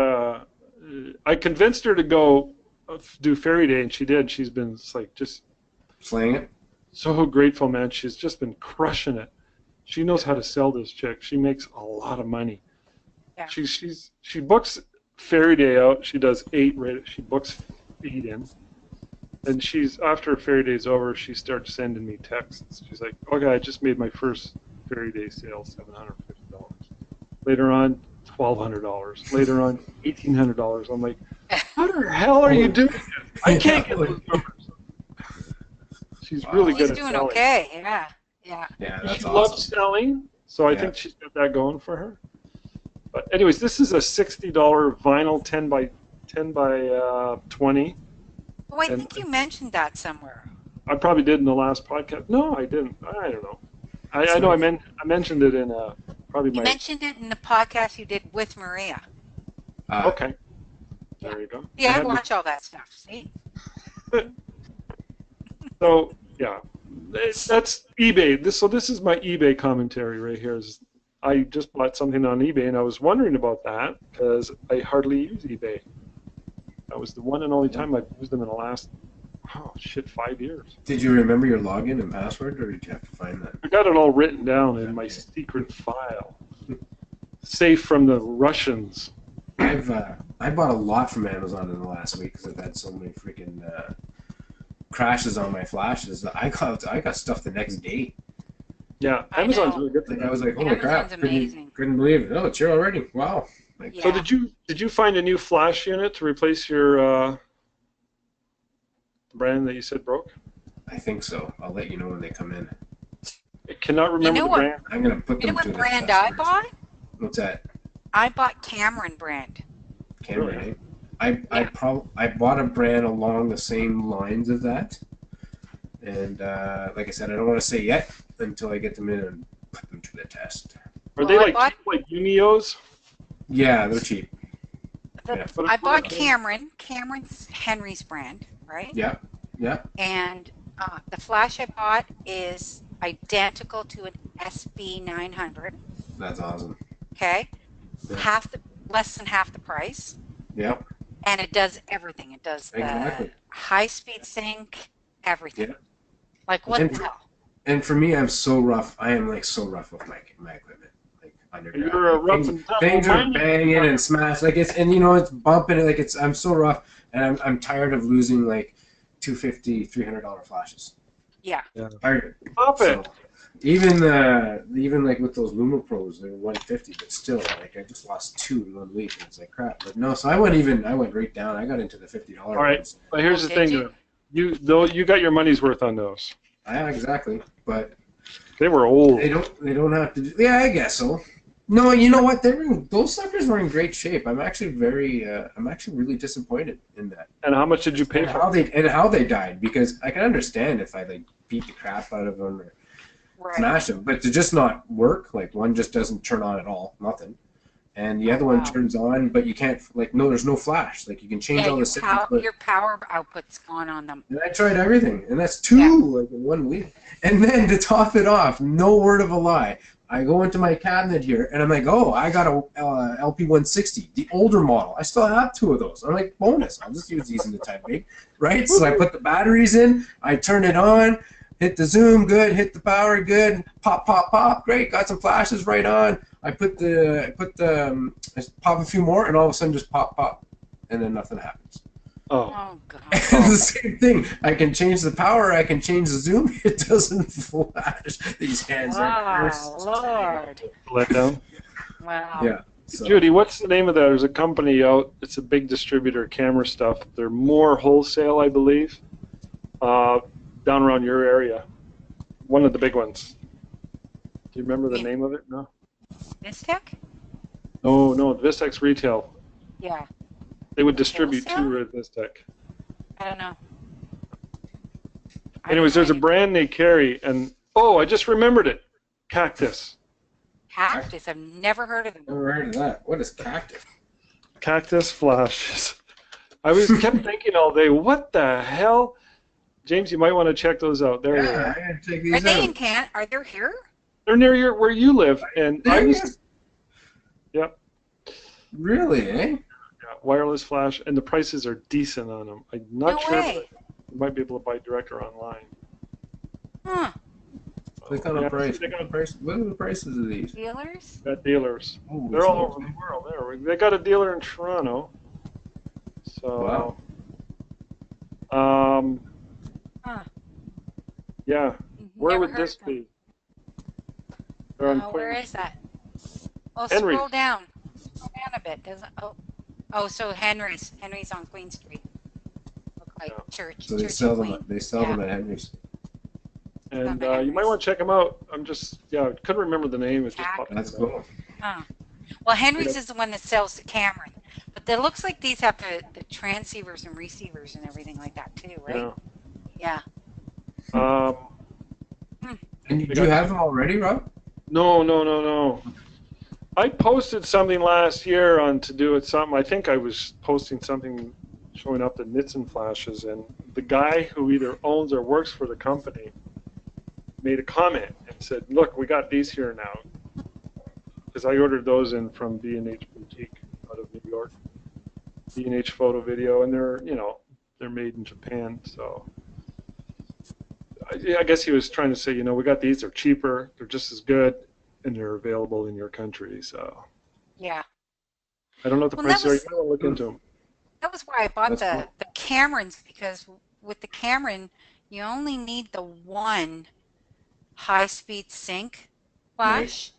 S1: I convinced her to go do Fairy Day, and she did. She's been like just
S2: slaying it.
S1: So grateful, man. She's just been crushing it. She knows how to sell this chick. She makes a lot of money.
S3: Yeah.
S1: She books Fairy Day out. She does 8. She books 8 in, and after Fairy Day's over, she starts sending me texts. She's like, "Okay, I just made my first Fairy Day sale, $750. Later on, $1,200. Later on, $1,800. I'm like, how the hell are you doing this? I can't get those numbers. She's really good at selling.
S3: He's doing okay. Yeah. Yeah.
S2: Yeah, that's
S1: she
S2: awesome.
S1: loves selling, so I think she's got that going for her. But anyways, this is a $60 vinyl 10 by 20.
S3: Oh, I think you mentioned that somewhere.
S1: I probably did in the last podcast. No, I didn't. I don't know. I know I mentioned it in probably
S3: You mentioned it in the podcast you did with Maria.
S1: Okay. There you go.
S3: Yeah, I watch all that stuff. See.
S1: So yeah, that's eBay. This is my eBay commentary right here. I just bought something on eBay, and I was wondering about that because I hardly use eBay. That was the one and only time I've used them in the last 5 years.
S2: Did you remember your login and password, or did you have to find that?
S1: I got it all written down in my secret file, safe from the Russians.
S2: I bought a lot from Amazon in the last week because I've had so many freaking crashes on my flashes. I got stuff the next day.
S1: Yeah, Amazon's really good for that.
S2: I was like, holy crap!
S3: Amazing.
S2: Couldn't believe it. Oh, it's here already. Wow.
S1: So did you find a new flash unit to replace your brand that you said broke?
S2: I think so. I'll let you know when they come in.
S1: I cannot remember the brand.
S2: I'm gonna put them.
S3: You know
S2: to
S3: what
S2: the
S3: brand
S2: test
S3: I
S2: first.
S3: bought?
S2: What's that?
S3: I bought Cameron brand.
S2: Cameron. I bought a brand along the same lines of that, and like I said, I don't want to say yet until I get them in and put them to the test.
S1: Are they like Unios?
S2: Yeah, they're cheap.
S3: I bought Cameron's Henry's brand, right?
S2: Yeah, yeah.
S3: And the flash I bought is identical to an SB900.
S2: That's awesome.
S3: Okay, less than half the price.
S2: Yep.
S3: And it does everything. It does the high-speed sync, everything.
S2: Yeah.
S3: Like what the hell?
S2: And for me, I'm so rough. I am like so rough with my equipment. Like underground.
S1: You're a rough and tough.
S2: Things are banging and smashed. Like it's it's bumping. Like I'm so rough, and I'm tired of losing like $250, $300 flashes.
S3: Yeah.
S2: Tired.
S1: Stop it.
S2: Even like with those Luma Pros, they're $150, but still, like I just lost 2 in 1 week, and it's like crap. But no, so I went right down. I got into the $50.
S1: All right,
S2: ones.
S1: but here's the thing: you got your money's worth on those.
S2: Yeah, exactly. But
S1: they were old.
S2: They don't have to. Yeah, I guess so. No, you know what? Those suckers were in great shape. I'm actually really disappointed in that.
S1: And how much did you pay for them?
S2: How they died? Because I can understand if I like beat the crap out of them or smash them, but to just not work, like one just doesn't turn on at all, nothing, and the other one turns on, but you can't there's no flash. Like you can change all the settings.
S3: Your power output's gone on them.
S2: And I tried everything, and that's 2 like in 1 week. And then to top it off, no word of a lie, I go into my cabinet here, and I'm like, oh, I got a LP160, the older model. I still have 2 of those. I'm like, bonus. I'll just use these in the time being, right? So I put the batteries in, I turn it on, hit the zoom, good, hit the power, good, pop, pop, pop, great, got some flashes right on. I pop a few more, and all of a sudden just pop, pop, and then nothing happens.
S3: Oh God.
S2: It's the same thing. I can change the power, I can change the zoom, it doesn't flash. These hands are
S3: Lord.
S1: Let down.
S3: Wow.
S2: Yeah. So.
S1: Judy, what's the name of that? There's a company out. It's a big distributor of camera stuff. They're more wholesale, I believe, down around your area. One of the big ones. Do you remember the name of it? No.
S3: Mistech?
S1: No, Vistex Retail.
S3: Yeah.
S1: They would distribute
S3: Wholesale?
S1: to Vistec.
S3: I don't know.
S1: Anyways, there's a brand they carry, and I just remembered it. Cactus.
S3: Cactus. I've never heard of them.
S2: Never heard of that. What is cactus?
S1: Cactus flashes. I kept thinking all day, what the hell? James, you might want to check those out. There they
S2: Yeah,
S1: are.
S2: I gotta check these
S3: Are
S2: out.
S3: they in Canada? Are they here?
S1: They're near where you live, and I was. Yep.
S2: Really, eh?
S1: Yeah, wireless flash, and the prices are decent on them. I'm not sure.
S3: way.
S1: You might be able to buy direct or online.
S3: Huh.
S2: Click on the price. What are the prices of these?
S3: Dealers?
S1: Got dealers.
S2: Oh,
S1: They're all over the world. They got a dealer in Toronto. So.
S2: Wow.
S3: Huh.
S1: Yeah. Where
S3: Never
S1: would
S3: heard
S1: this
S3: of them.
S1: be? They're on
S3: Where
S1: Queen.
S3: is that? Oh,
S1: Henry.
S3: scroll down. Scroll down a bit. Doesn't. Oh, so Henry's on Queen Street. Look like
S1: Yeah.
S3: church.
S2: So they
S3: Church
S2: sell
S3: of
S2: them.
S3: Queen.
S2: They sell them at Henry's.
S1: And you might want to check them out. I couldn't remember the name. It just popped
S2: That's
S1: in my
S2: cool.
S3: Huh. Well, Henry's is the one that sells the Cameron, but it looks like these have the transceivers and receivers and everything like that too, right?
S1: Yeah.
S3: Yeah.
S2: And do you have them already, Rob?
S1: No. I posted something last year on to do with something. I think I was posting something showing up the Nitson flashes, and the guy who either owns or works for the company made a comment and said, "Look, we got these here now," because I ordered those in from B&H Boutique out of New York. B&H Photo Video, and they're made in Japan. So I guess he was trying to say, we got these. They're cheaper. They're just as good, and they're available in your country. So
S3: Yeah.
S1: I don't know what the prices are. You might want to look into them.
S3: That was why I bought
S2: That's
S3: the Camerons, because with the Cameron, you only need the one high-speed sync flash,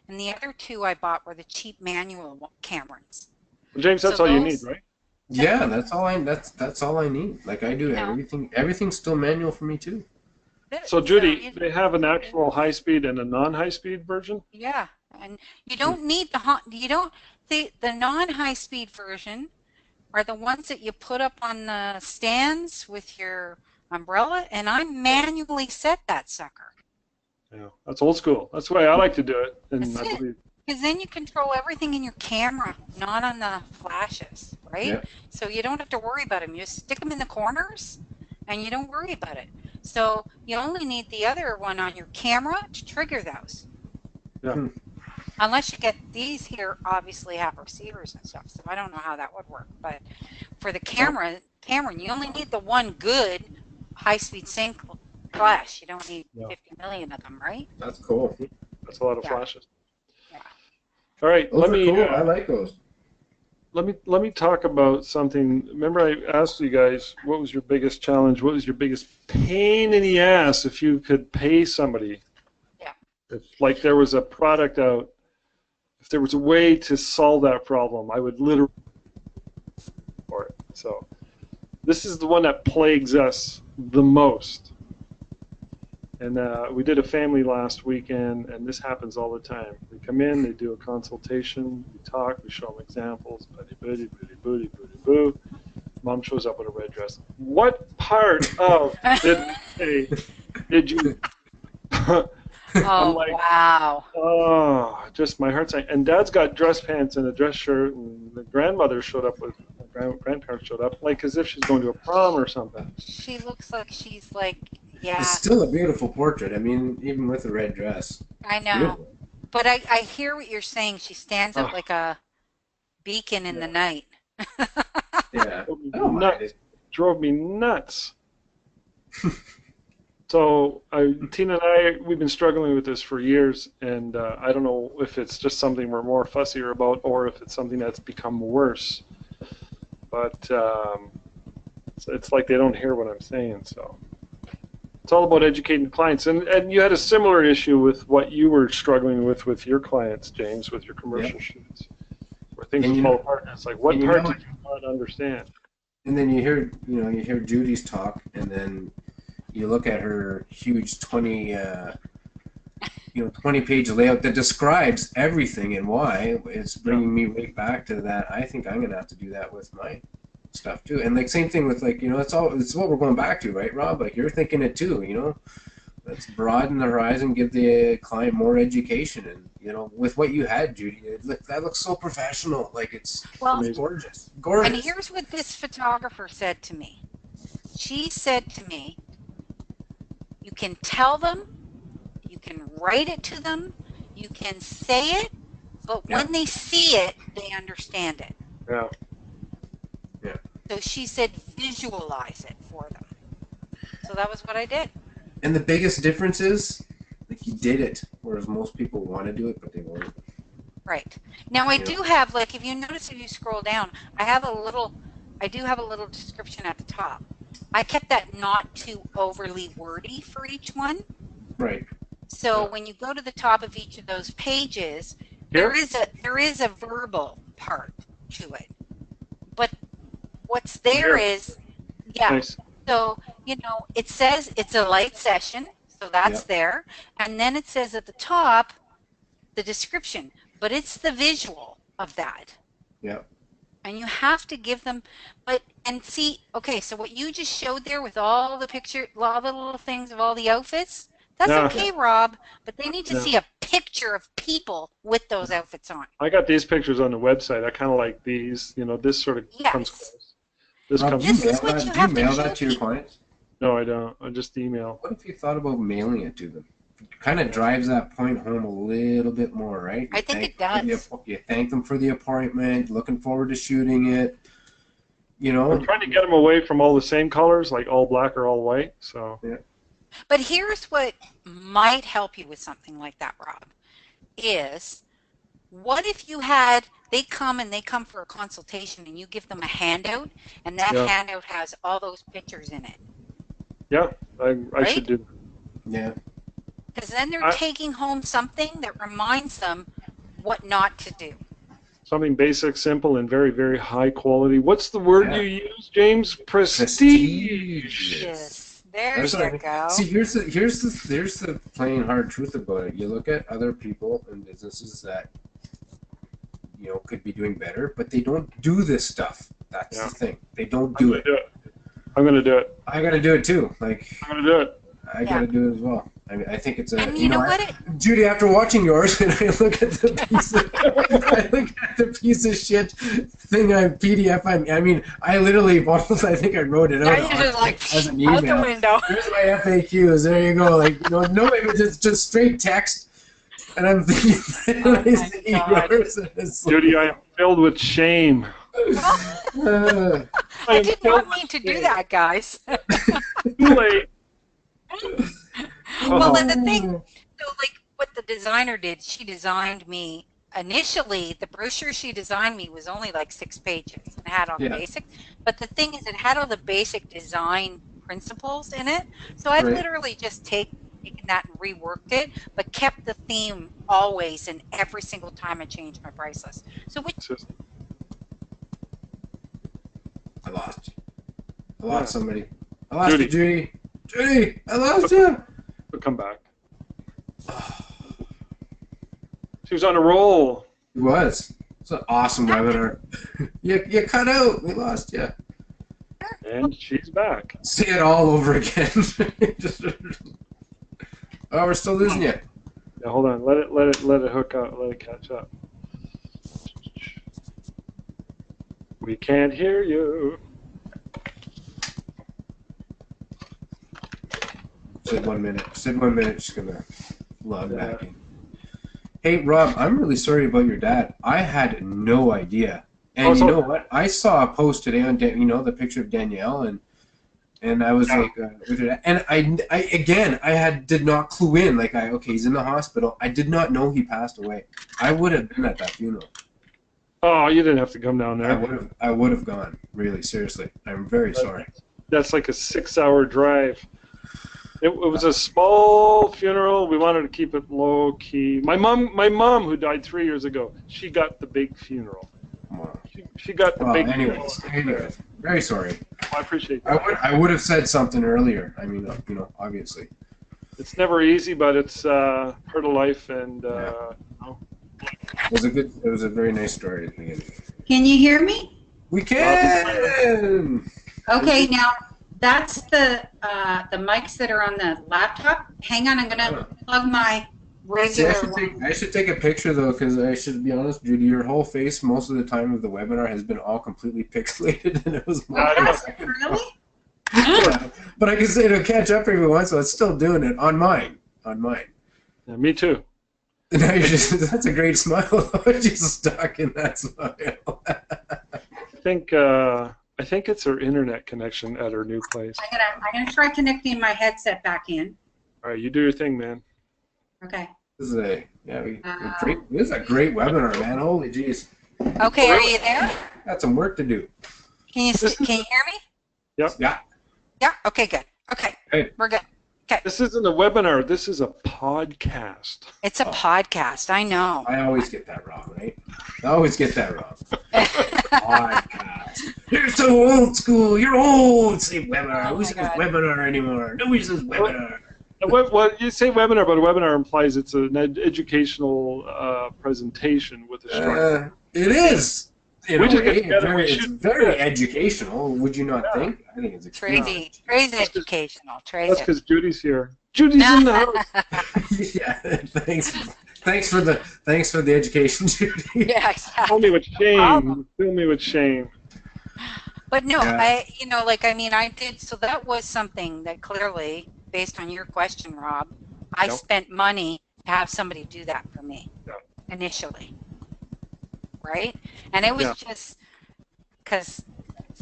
S3: and the other two I bought were the cheap manual Camerons.
S1: Well, James, that's all you need, right?
S2: Yeah, that's all I need. Like I do everything. Everything's still manual for me too.
S1: So Judy, they have an actual high-speed and a non-high-speed version?
S3: Yeah, and you don't need the non-high-speed version are the ones that you put up on the stands with your umbrella, and I manually set that sucker.
S1: Yeah, that's old school. That's the way I like to do it. And
S3: That's it. Because then you control everything in your camera, not on the flashes, right?
S2: Yeah.
S3: So you don't have to worry about them. You just stick them in the corners, and you don't worry about it. So you only need the other one on your camera to trigger those.
S1: Yeah.
S3: Unless you get these here, obviously have receivers and stuff. So I don't know how that would work. But for the Cameron, you only need the one good high-speed sync flash. You don't need 50 million of them, right?
S2: That's cool.
S1: That's a lot of flashes.
S3: Yeah.
S1: All right,
S2: Those are cool. I like those.
S1: Let me talk about something. Remember, I asked you guys what was your biggest challenge, what was your biggest pain in the ass if you could pay somebody.
S3: Yeah.
S1: If like there was a product out, if there was a way to solve that problem, I would literally for it. So this is the one that plagues us the most. And we did a family last weekend, and this happens all the time. They come in, they do a consultation, we talk, we show them examples, buddy, booty, boo. Mom shows up with a red dress. What part of did you?
S3: Oh,
S1: like,
S3: wow.
S1: Oh, just my heart's like. And Dad's got dress pants and a dress shirt, and the grandmother showed up with, grandparents showed up, like as if she's going to a prom or something.
S3: She looks like she's like, yeah.
S2: It's still a beautiful portrait. I mean, even with the red dress.
S3: I know.
S2: Beautiful.
S3: But I hear what you're saying. She stands up like a beacon in the night.
S2: Yeah.
S1: Drove me nuts. So Tina and I, we've been struggling with this for years, and I don't know if it's just something we're more fussier about or if it's something that's become worse. But it's like they don't hear what I'm saying. So It's all about educating clients. And you had a similar issue with what you were struggling with your clients, James, with your commercial shoots, where things would fall apart. And it's like, what part did you not understand?
S2: And then you hear Judy's talk, and then you look at her huge 20-page layout that describes everything and why. It's bringing me right back to that. I think I'm gonna have to do that with my stuff too. And like same thing with like it's what we're going back to, right, Rob? Like you're thinking it too. Let's broaden the horizon, give the client more education, and with what you had, Judy, that looks so professional. Like it's gorgeous.
S3: And here's what this photographer said to me. She said to me, "You can tell them, you can write it to them, you can say it, but when they see it, they understand it."
S1: Yeah.
S2: Yeah.
S3: So she said, visualize it for them. So that was what I did.
S2: And the biggest difference is, like, you did it, whereas most people want to do it, but they won't.
S3: Right. Now I do have, like, if you notice, if you scroll down, I do have a little description at the top. I kept that not too overly wordy for each one.
S2: Right.
S3: So when you go to the top of each of those pages, there is a verbal part to it. But what's there is,
S1: Nice.
S3: So, it says it's a light session, so that's there. And then it says at the top, the description, but it's the visual of that.
S2: Yeah.
S3: And you have to give them, so what you just showed there with all the all the little things of all the outfits, that's okay, Rob, but they need to see a picture of people with those outfits on.
S1: I got these pictures on the website. I kind of like these. This sort of comes close.
S2: Rob, do you mail that to your clients?
S1: No, I don't. I just email.
S2: What if you thought about mailing it to them? It kind of drives that point home a little bit more, right?
S3: I think it does.
S2: You thank them for the appointment, looking forward to shooting it.
S1: I'm trying to get them away from all the same colors, like all black or all white. So.
S2: Yeah.
S3: But here's what might help you with something like that, Rob, is what if they come for a consultation and you give them a handout, and that handout has all those pictures in it?
S1: Yeah, I should do that.
S2: Yeah.
S3: Because then they're taking home something that reminds them what not to do.
S1: Something basic, simple, and very, very high quality. What's the word you use, James? Prestige.
S3: Yes. There you go.
S2: See, here's the plain hard truth about it. You look at other people and businesses that could be doing better, but they don't do this stuff. That's the thing. They don't do it.
S1: I'm gonna do it.
S2: I gotta do it too. Like
S1: I'm gonna do it.
S2: I gotta do it as well. I think it's a.
S3: And you know what?
S2: Judy, after watching yours, and I look at the piece of shit thing on PDF. I mean, I literally almost. I think I wrote it out as an email.
S3: Out the window.
S2: Here's my FAQs. There you go. Like no, it was just straight text. And I'm thinking,
S1: Judy, I am filled with shame.
S3: I did not mean to do that, guys.
S1: Too late.
S3: Well, and the thing, like what the designer did, she designed me, initially, the brochure she designed me was only like 6 pages and had all the basics. But the thing is, it had all the basic design principles in it. So I've literally just taken that and reworked it, but kept the theme always, and every single time I changed my price list. So
S2: I lost. I lost somebody. I lost you, Judy. Judy, I lost you.
S1: We'll come back. She was on a roll.
S2: It was. It's an awesome webinar. You cut out. We lost you.
S1: And she's back.
S2: Say it all over again. Oh, we're still losing you.
S1: Yeah, hold on. Let it hook up. Let it catch up. We can't hear you.
S2: Said 1 minute. Said 1 minute. She's gonna log back in. Hey, Rob, I'm really sorry about your dad. I had no idea. And you know what? I saw a post today on the picture of Danielle, and I was like, with her dad. And I did not clue in. Like, okay, he's in the hospital. I did not know he passed away. I would have been at that funeral.
S1: Oh, you didn't have to come down there.
S2: I would have gone. Really, seriously. I'm very sorry.
S1: That's like a 6-hour drive. It was a small funeral. We wanted to keep it low key. My mom, who died 3 years ago, she got the big funeral.
S2: Wow.
S1: She got the big.
S2: Anyways, very sorry.
S1: I appreciate that.
S2: I would have said something earlier. I mean, obviously.
S1: It's never easy, but it's part of life, and
S2: It was a very nice story at the beginning.
S4: Can you hear me?
S2: We can.
S4: Okay, now that's the mics that are on the laptop. Hang on, I'm gonna plug my regular.
S2: I should take a picture though, because I should be honest, Judy, your whole face most of the time of the webinar has been all completely pixelated, and it was more.
S4: Really?
S2: Yeah, but I can say it'll catch up every once, so it's still doing it on mine.
S1: Yeah, me too.
S2: Now you're that's a great smile. She's stuck in that smile.
S1: I think it's her internet connection at her new place.
S4: I'm gonna try connecting my headset back in.
S1: All right, you do your thing, man.
S4: Okay.
S2: This is a great webinar, man. Holy jeez.
S3: Okay, are you there?
S2: Got some work to do.
S3: Can you hear me?
S1: Yep.
S2: Yeah.
S3: Yeah. Okay. Good. Okay.
S2: Hey.
S3: We're good. Okay.
S1: This isn't a webinar. This is a podcast.
S3: It's a podcast. I know.
S2: I always get that wrong, right? I always get that wrong. Podcast. You're so old school. You're old. Say webinar. Who says webinar anymore? Nobody says webinar.
S1: Well, you say webinar, but a webinar implies it's an educational presentation with a structure.
S2: It is.
S1: It's
S2: very educational. Would you not think? I think it's
S3: crazy educational.
S1: That's because Judy's here. Judy's in the house.
S2: Yeah. Thanks for the education, Judy.
S3: Yeah, exactly.
S1: Fill me with shame. Fill me with shame.
S3: But no, yeah. I did. So that was something that clearly, based on your question, Rob, I spent money to have somebody do that for me initially. Right? And it was just because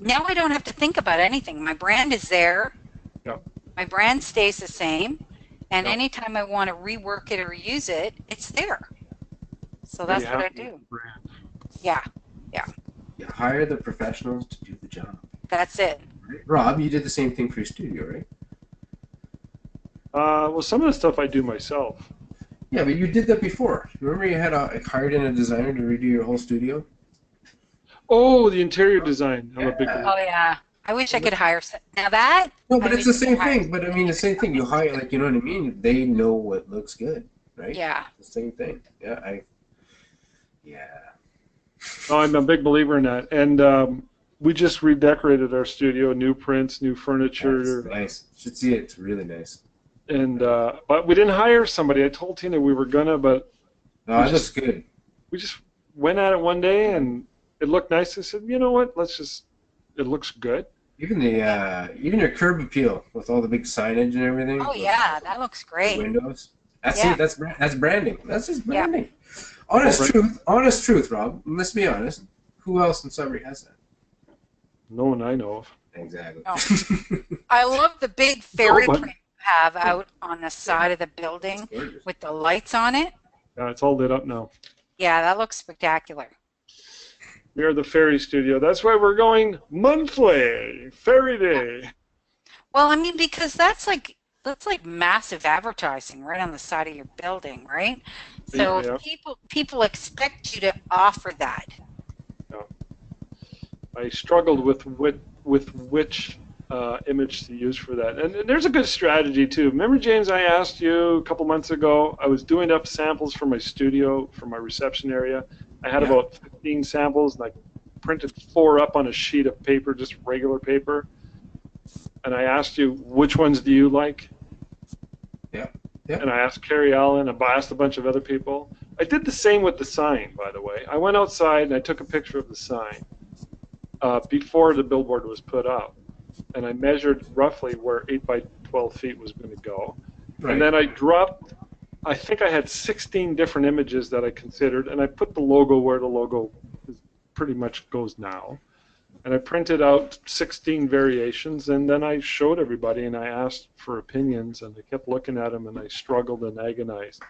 S3: now I don't have to think about anything. My brand is there.
S1: Yeah.
S3: My brand stays the same. And anytime I want to rework it or use it, it's there. So that's what I do. Yeah. Yeah.
S2: You hire the professionals to do the job.
S3: That's it.
S2: Right. Rob, you did the same thing for your studio, right?
S1: Well, some of the stuff I do myself.
S2: Yeah, but you did that before. Remember you had hired in a designer to redo your whole studio?
S1: Oh, the interior design. I'm a big fan.
S3: Oh, yeah. I wish I could hire now that.
S2: No, but it's the same thing. But I mean, the same thing. You hire, like, you know what I mean? They know what looks good, right?
S3: Yeah.
S2: It's the same thing. Yeah,
S1: Oh, I'm a big believer in that. And we just redecorated our studio, new prints, new furniture.
S2: That's nice. You should see it. It's really nice.
S1: And but we didn't hire somebody. I told Tina we were gonna, but
S2: no, it looks good.
S1: We just went at it one day, and it looked nice. I said, you know what? It looks good.
S2: Even your curb appeal with all the big signage and everything.
S3: Oh yeah, that looks great.
S2: Windows. That's it. That's branding. That's just branding.
S3: Yeah.
S2: Honest truth, Rob. Let's be honest. Who else in Sudbury has that?
S1: No one I know of.
S2: Exactly.
S3: Oh. I love the big fairy print you have out on the side of the building with the lights on it.
S1: Yeah, it's all lit up now.
S3: Yeah, that looks spectacular.
S1: We are the Fairy Studio. That's why we're going monthly, Fairy Day.
S3: Well, I mean, because that's like massive advertising right on the side of your building, right? So people expect you to offer that.
S1: Yeah. I struggled with which image to use for that, and there's a good strategy too. Remember, James, I asked you a couple months ago. I was doing up samples for my studio, for my reception area. I had about 15 samples, and I printed 4 up on a sheet of paper, just regular paper. And I asked you, which ones do you like?
S2: Yeah.
S1: And I asked Carrie Allen, and I asked a bunch of other people. I did the same with the sign, by the way. I went outside and I took a picture of the sign before the billboard was put up. And I measured roughly where 8 by 12 feet was going to go. Right. And then I dropped, I think I had 16 different images that I considered, and I put the logo where the logo pretty much goes now. And I printed out 16 variations, and then I showed everybody, and I asked for opinions, and they kept looking at them, and I struggled and agonized.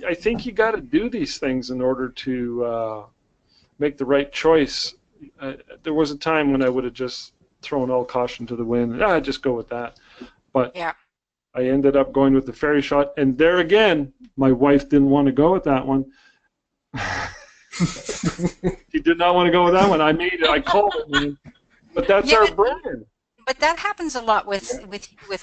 S1: I think you got to do these things in order to make the right choice. There was a time when I would have just thrown all caution to the wind. Just go with that. But I ended up going with the fairy shot, and there again, my wife didn't want to go with that one. She did not want to go with that one. I made it. I called it, man. But that's our brand.
S3: But that happens a lot with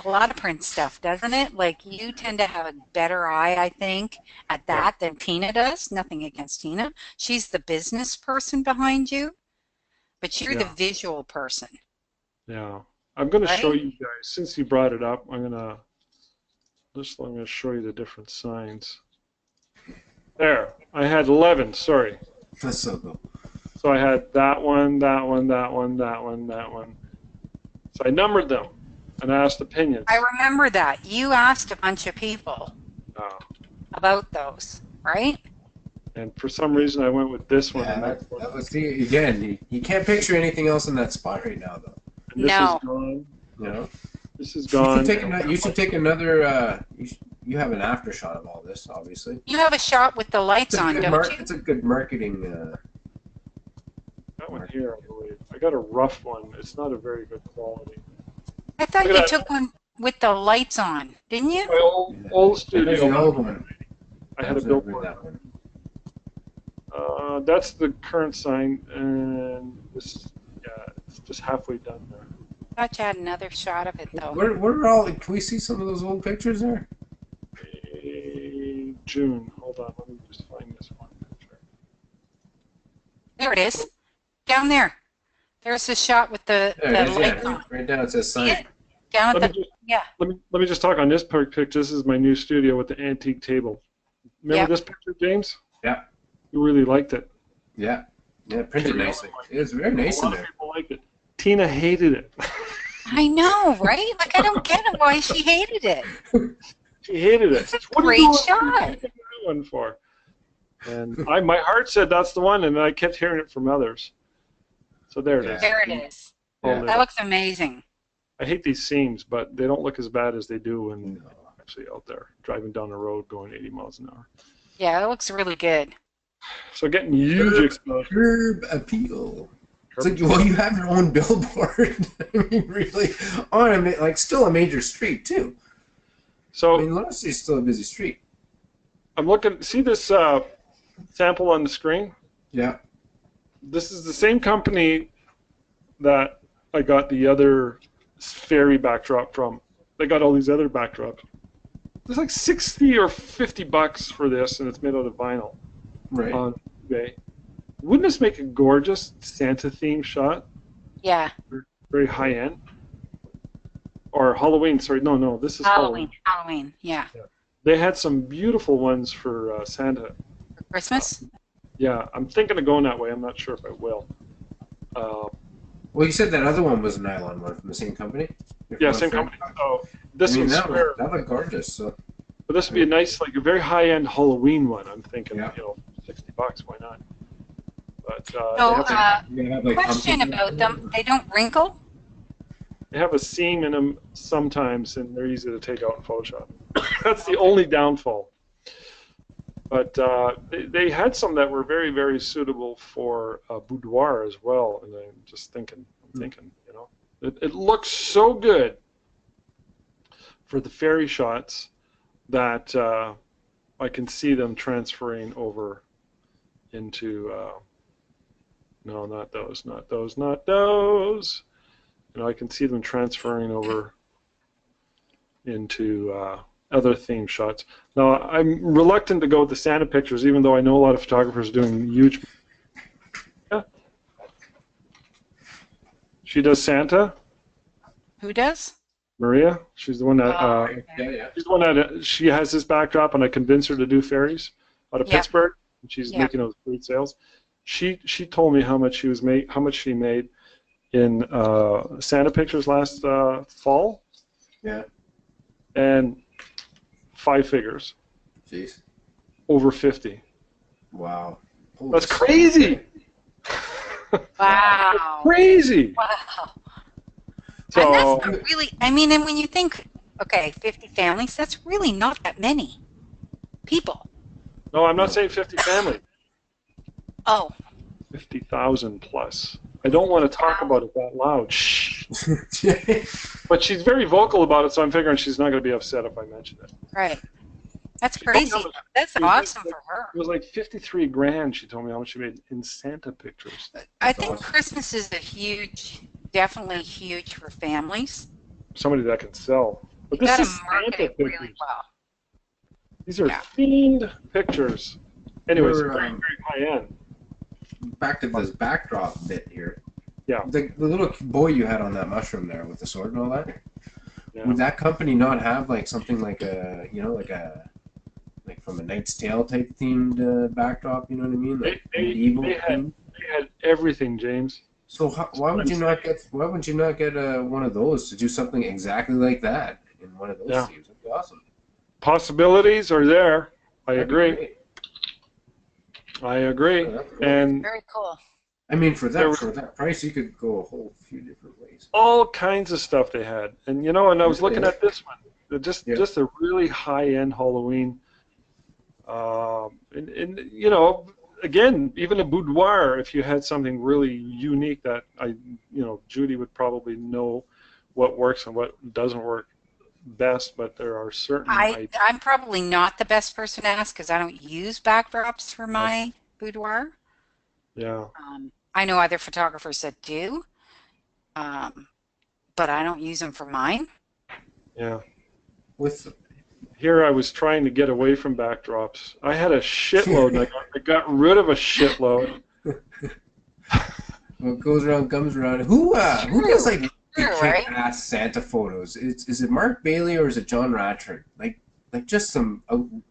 S3: a lot of print stuff, doesn't it? Like, you tend to have a better eye, I think, at that than Tina does. Nothing against Tina. She's the business person behind you, but you're the visual person.
S1: Yeah. I'm going to show you guys, since you brought it up, I'm going to show you the different signs. There. I had 11, sorry.
S2: That's so cool.
S1: So I had that one, that one, that one, that one, that one. So I numbered them, and I asked opinions.
S3: I remember that. You asked a bunch of people about those, right?
S1: And for some reason, I went with this one.
S2: Yeah, that was again, you can't picture anything else in that spot right now, though.
S1: And this is gone.
S2: You know?
S1: This is gone.
S2: You should take another... You have an after shot of all this, obviously.
S3: You have a shot with the lights on, don't you?
S2: It's a good marketing...
S1: that one here, I believe. I got a rough one. It's not a very good quality.
S3: I thought you took one with the lights on, didn't you?
S1: My old studio.
S2: There's an old one.
S1: I had a billboard.
S2: That one.
S1: That's the current sign, and this, it's just halfway done there.
S3: I thought you had another shot of it, though.
S2: Where all? Can we see some of those old pictures there?
S1: June. Hold on, let me just find this one picture.
S3: There it is. Down there. There's the shot with the lights on.
S2: Right down it says sign.
S3: Down at
S1: Let me just talk on this picture. This is my new studio with the antique table. Remember this picture, James?
S2: Yeah.
S1: You really liked it.
S2: Yeah. Yeah, printed nicely. It was very nice in there.
S1: A lot of people liked it. Tina hated it.
S3: I know, right? Like, I don't get it why she hated it.
S1: She hated it.
S3: It's a great shot.
S1: One for. And my heart said that's the one, and I kept hearing it from others. So there it is.
S3: There it is. That looks amazing.
S1: I hate these seams, but they don't look as bad as they do when actually out there driving down the road going 80 miles an hour.
S3: Yeah, it looks really good.
S1: So getting huge exposure.
S2: Curb appeal. It's like, well, you have your own billboard. I mean, really, still a major street too.
S1: So
S2: I mean, Lost is still a busy street.
S1: I'm looking. See this sample on the screen?
S2: Yeah.
S1: This is the same company that I got the other fairy backdrop from. They got all these other backdrops. There's like $60 or $50 for this, and it's made out of vinyl.
S2: Right.
S1: On eBay. Wouldn't this make a gorgeous Santa-themed shot?
S3: Yeah.
S1: Very high-end. Or Halloween. Sorry, no. This is Halloween.
S3: Halloween. Yeah.
S1: They had some beautiful ones for Santa.
S3: For Christmas?
S1: Yeah, I'm thinking of going that way. I'm not sure if I will.
S2: Well, you said that other one was a nylon one from the same company?
S1: Yeah, same company. Oh, this one's
S2: that looked gorgeous. So.
S1: But this would be a nice, like a very high-end Halloween one. I'm thinking, $60. Why not? But
S3: question about them: they don't wrinkle?
S1: They have a seam in them sometimes, and they're easy to take out in Photoshop. That's the only downfall. But they had some that were very, very suitable for boudoir as well. And I'm just thinking, it looks so good for the fairy shots that I can see them transferring over into, no, not those. I can see them transferring over into other theme shots. Now, I'm reluctant to go with the Santa pictures, even though I know a lot of photographers doing huge. Yeah. She does Santa.
S3: Who does?
S1: Maria. She's the one that. She's the one that she has this backdrop, and I convinced her to do fairies out of Pittsburgh. And she's making those great sales. She told me how much she made in Santa pictures last fall.
S2: Yeah.
S1: And 5 figures.
S2: Jeez.
S1: Over 50.
S2: Wow.
S1: That's crazy.
S3: Wow.
S1: That's crazy.
S3: Wow.
S1: So,
S3: and that's not really, and when you think, 50 families, that's really not that many people.
S1: No, I'm not saying 50 families.
S3: Oh.
S1: 50,000 plus. I don't want to talk about it that loud. Shh. But she's very vocal about it, so I'm figuring she's not going to be upset if I mention it.
S3: Right. That's crazy. That's awesome for her.
S1: It was like 53 grand. She told me how much she made in Santa pictures.
S3: I think Christmas is definitely huge for families.
S1: Somebody that can sell. But
S3: You
S1: this
S3: got to
S1: is
S3: market
S1: Santa
S3: it really
S1: pictures.
S3: well.
S1: These are
S3: Yeah.
S1: themed pictures. Anyways,
S2: We're,
S1: very, very high end.
S2: Back to this backdrop bit here.
S1: Yeah.
S2: The little boy you had on that mushroom there with the sword and all that.
S1: Yeah.
S2: Would that company not have like something like a, like from a Knight's Tale type themed backdrop? You know what I mean? Like medieval
S1: they
S2: theme?
S1: had everything, James.
S2: So why would you not get one of those to do something exactly like that in one of those themes? That'd be awesome.
S1: Possibilities are there. I
S2: That'd be
S1: agree.
S2: great.
S1: I agree.
S2: Oh, that's cool.
S1: And
S3: Very cool.
S2: I mean, for that price, you could go a whole few different ways.
S1: all kinds of stuff they had. And and I was looking at this one. Just a really high-end Halloween. Again, even a boudoir, if you had something really unique that Judy would probably know what works and what doesn't work best, but there are certain
S3: I'm probably not the best person to ask because I don't use backdrops for my boudoir.
S1: Yeah.
S3: I know other photographers that do, but I don't use them for mine.
S1: Yeah.
S2: With
S1: Here I was trying to get away from backdrops. I had a shitload, and I got rid of a shitload.
S2: what goes around comes around. Who does like
S3: Right?
S2: kick-ass Santa photos? Is it Mark Bailey or is it John Ratchford? Like just some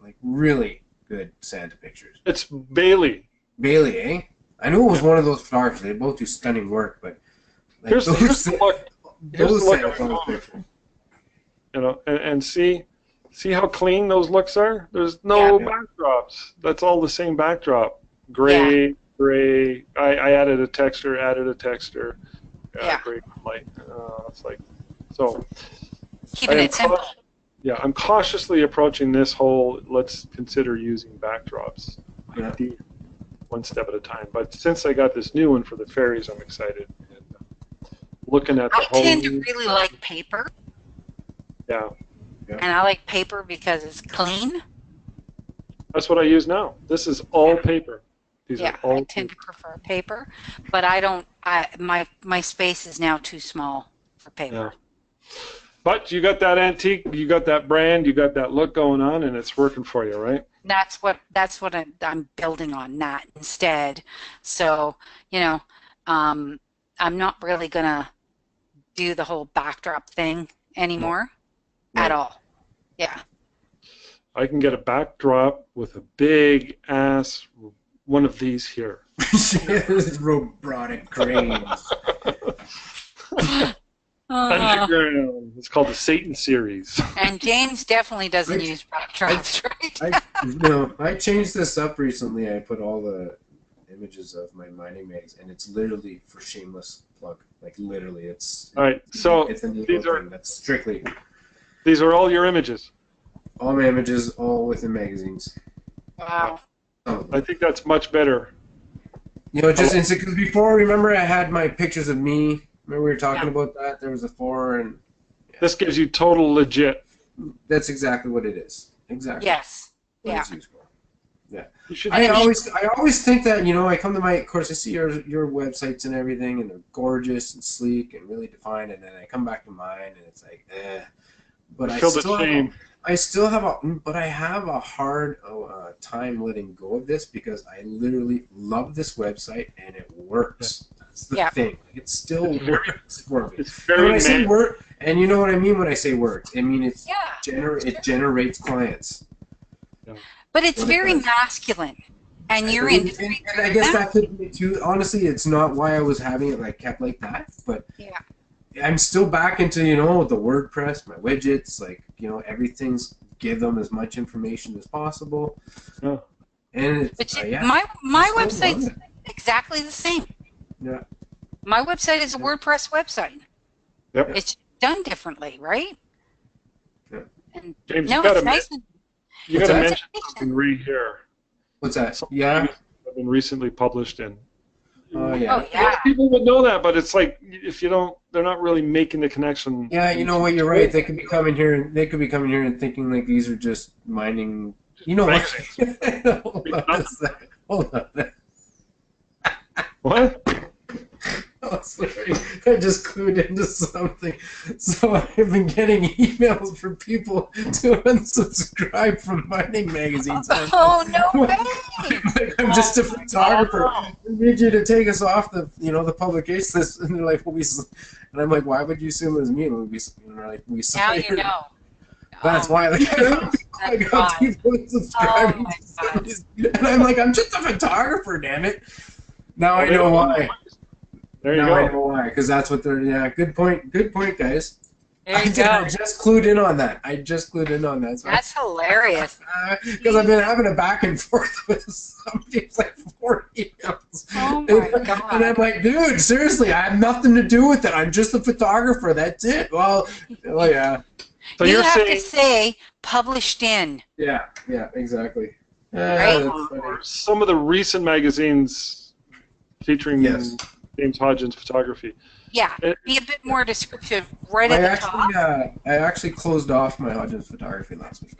S2: like really good Santa pictures.
S1: It's Bailey.
S2: Bailey, eh? I knew it was one of those photographers. They both do stunning work, but like,
S1: Here's the look. Here's the
S2: those
S1: look
S2: Santa
S1: of
S2: photos
S1: it.
S2: pictures.
S1: And see how clean those looks are? There's no backdrops. That's all the same backdrop. Gray, gray. I added a texture. Gray light. It's like so.
S3: Keeping it simple.
S1: Yeah, I'm cautiously approaching this whole. Let's consider using backdrops.
S2: Yeah.
S1: One step at a time. But since I got this new one for the fairies, I'm excited. And looking at the
S3: I
S1: whole.
S3: tend to really like paper.
S1: Yeah.
S3: And I like paper because it's clean.
S1: That's what I use now. This is all paper. These are all
S3: I tend to prefer paper, but I don't. My space is now too small for paper.
S1: Yeah. But you got that antique, you got that brand, you got that look going on, and it's working for you, right?
S3: That's what I'm building on that instead. So I'm not really gonna do the whole backdrop thing anymore at all. Yeah.
S1: I can get a backdrop with a big ass one of these here.
S2: Robotic cranes.
S1: Underground. It's called the Satan series.
S3: And James definitely doesn't use backdrops, right?
S2: I changed this up recently. I put all the images of my mining mags, and it's literally for shameless plug. Like literally, it's.
S1: All right. So
S2: it's an
S1: these are
S2: thing. That's strictly.
S1: These are all your images.
S2: All my images, all within magazines.
S3: Wow.
S1: I think that's much better.
S2: Just instant. Because before, remember, I had my pictures of me. Remember we were talking about that? There was a 4 and. Yeah.
S1: This gives you total legit.
S2: That's exactly what it is. Exactly.
S3: Yes.
S2: What
S3: Yeah.
S2: it's used for. Yeah.
S1: I
S2: always think that I come to of course I see your websites and everything, and they're gorgeous and sleek and really defined, and then I come back to mine and it's like But I have a hard time letting go of this because I literally love this website and it works. That's the thing. It still works for me.
S1: It's very
S2: when I say work, and you know what I mean when I say work, I mean it generates clients.
S1: Yeah.
S3: But it's very masculine, and you're in.
S2: And I guess that could be too. Honestly, it's not why I was having it kept like that, but I'm still back into the WordPress, my widgets, everything's give them as much information as possible.
S1: Yeah.
S2: And it's,
S3: my website's exactly the same.
S2: Yeah.
S3: My website is a WordPress website.
S1: Yep.
S3: It's done differently, right?
S2: Yeah.
S3: And
S1: James,
S3: it's nice.
S1: You got to mention something right here.
S2: What's that?
S1: Something have been recently published, and
S2: Oh yeah.
S3: Oh yeah.
S1: People would know that, but it's like if you don't, they're not really making the connection.
S2: Yeah, you know what? You're right. They could be coming here. They could be coming here and thinking like these are just mining. You know what? Hold on a second. Hold on.
S1: What?
S2: Oh, sorry. I just clued into something. So I've been getting emails from people to unsubscribe from mining magazines.
S3: Oh no way!
S2: I'm just a photographer. We need you to take us off the, the publication list. And they're like, and I'm like, why would you assume it was me? And they're like, we saw
S3: Now
S2: you.
S3: you know.
S2: That's why I got people subscribing to these. And I'm like, I'm just a photographer, damn it. Now I know why.
S1: There you
S2: now
S1: go.
S2: I know why, because that's what they're. Yeah, good point, guys.
S3: There you
S2: I
S3: go.
S2: just clued in on that. So
S3: That's hilarious.
S2: Because I've been having a back and forth with somebody. It's like 4 emails.
S3: Oh my God.
S2: And I'm like, dude, seriously, I have nothing to do with it. I'm just a photographer. That's it. Well, oh yeah.
S1: So
S3: You
S1: you're
S3: have
S1: saying
S3: to say published in.
S2: Yeah, exactly.
S3: Right?
S2: That's funny.
S1: some of the recent magazines featuring
S2: Yes.
S1: James Hodgins photography.
S3: Yeah. Be a bit more descriptive right at the top.
S2: I actually closed off my Hodgins photography last week.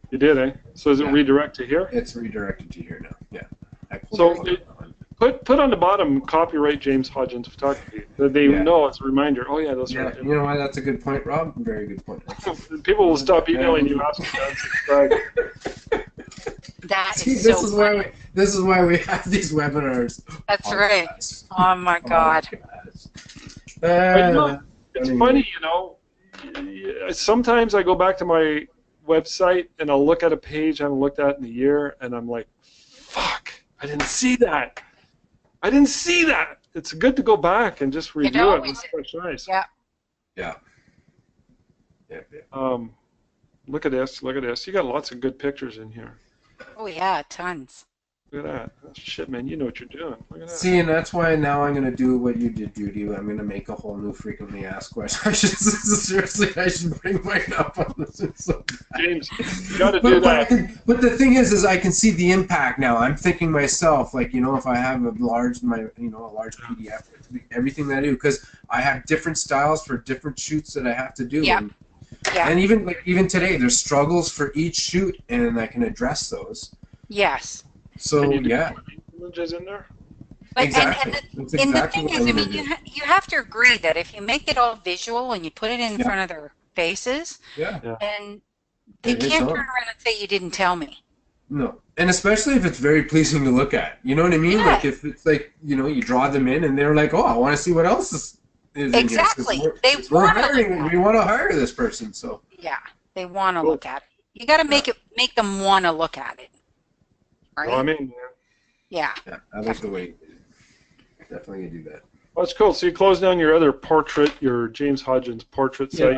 S1: You did, eh? So is it
S2: Yeah.
S1: redirect to here?
S2: It's redirected to here now. Yeah. I pulled
S1: So
S2: it
S1: put on the bottom copyright James Hodgins photography. That they know as a reminder. Oh yeah, those
S2: yeah,
S1: are.
S2: you know what? That's a good point, Rob. Very good point.
S1: People will stop emailing you asking to unsubscribe.
S3: That
S2: See,
S3: is
S2: this
S3: so
S2: is
S3: funny.
S2: this is why we have these webinars.
S3: That's right. Oh my God.
S1: But, you know, it's funny, sometimes I go back to my website and I'll look at a page I haven't looked at in a year, and I'm like, fuck, I didn't see that. I didn't see that. It's good to go back and just review it with fresh eyes.
S3: Yeah.
S2: Yeah.
S1: Look at this. Look at this. You got lots of good pictures in here.
S3: Oh yeah, tons.
S1: Look at that. That's shit, man. You know what you're doing. Look at that.
S2: See, and that's why now I'm going to do what you did, Judy. I'm going to make a whole new frequently asked question. I should bring mine up on this. So
S1: James, you got to do that.
S2: But the thing is I can see the impact now. I'm thinking myself, like, if I have a large PDF, everything that I do, because I have different styles for different shoots that I have to do.
S3: Yeah. Yeah.
S2: And even today, there's struggles for each shoot, and I can address those.
S3: Yes.
S2: So
S1: And you
S2: yeah,
S1: images in there.
S3: But,
S2: exactly.
S3: and
S2: That's exactly
S3: the thing is, I mean, you have to agree that if you make it all visual and you put it in front of their faces, then they
S2: It is
S3: can't
S2: on.
S3: turn around and say you didn't tell me.
S2: No, and especially if it's very pleasing to look at. You know what I mean?
S3: Yeah.
S2: Like if it's like you draw them in, and they're like, oh, I want to see what else is
S3: Exactly.
S2: in here.
S3: They
S2: We're
S3: want to
S2: hiring.
S3: look at
S2: We want to hire this person. So
S3: Yeah, they want to look at it. You got to make them want to look at it. Right?
S1: Well, I mean,
S3: Yeah.
S2: I like the way. Definitely do that.
S1: well, that's cool. So you closed down your other portrait, your James Hodgins portrait site.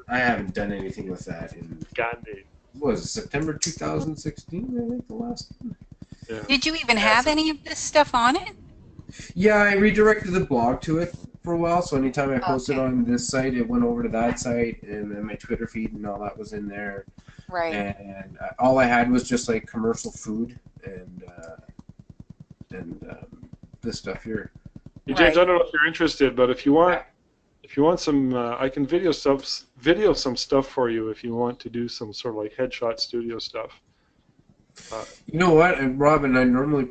S2: I haven't done anything with that in
S1: Gandhi.
S2: what was it, September 2016. I think the last one.
S1: Yeah.
S3: Did you even have any of this stuff on it?
S2: Yeah, I redirected the blog to it for a while, so anytime I posted on this site, it went over to that site, and then my Twitter feed and all that was in there.
S3: Right.
S2: And all I had was just like commercial food and this stuff here.
S1: Hey, James, I don't know if you're interested, but if you want some, I can video some stuff for you if you want to do some sort of like headshot studio stuff.
S2: You know what, and Robin, I normally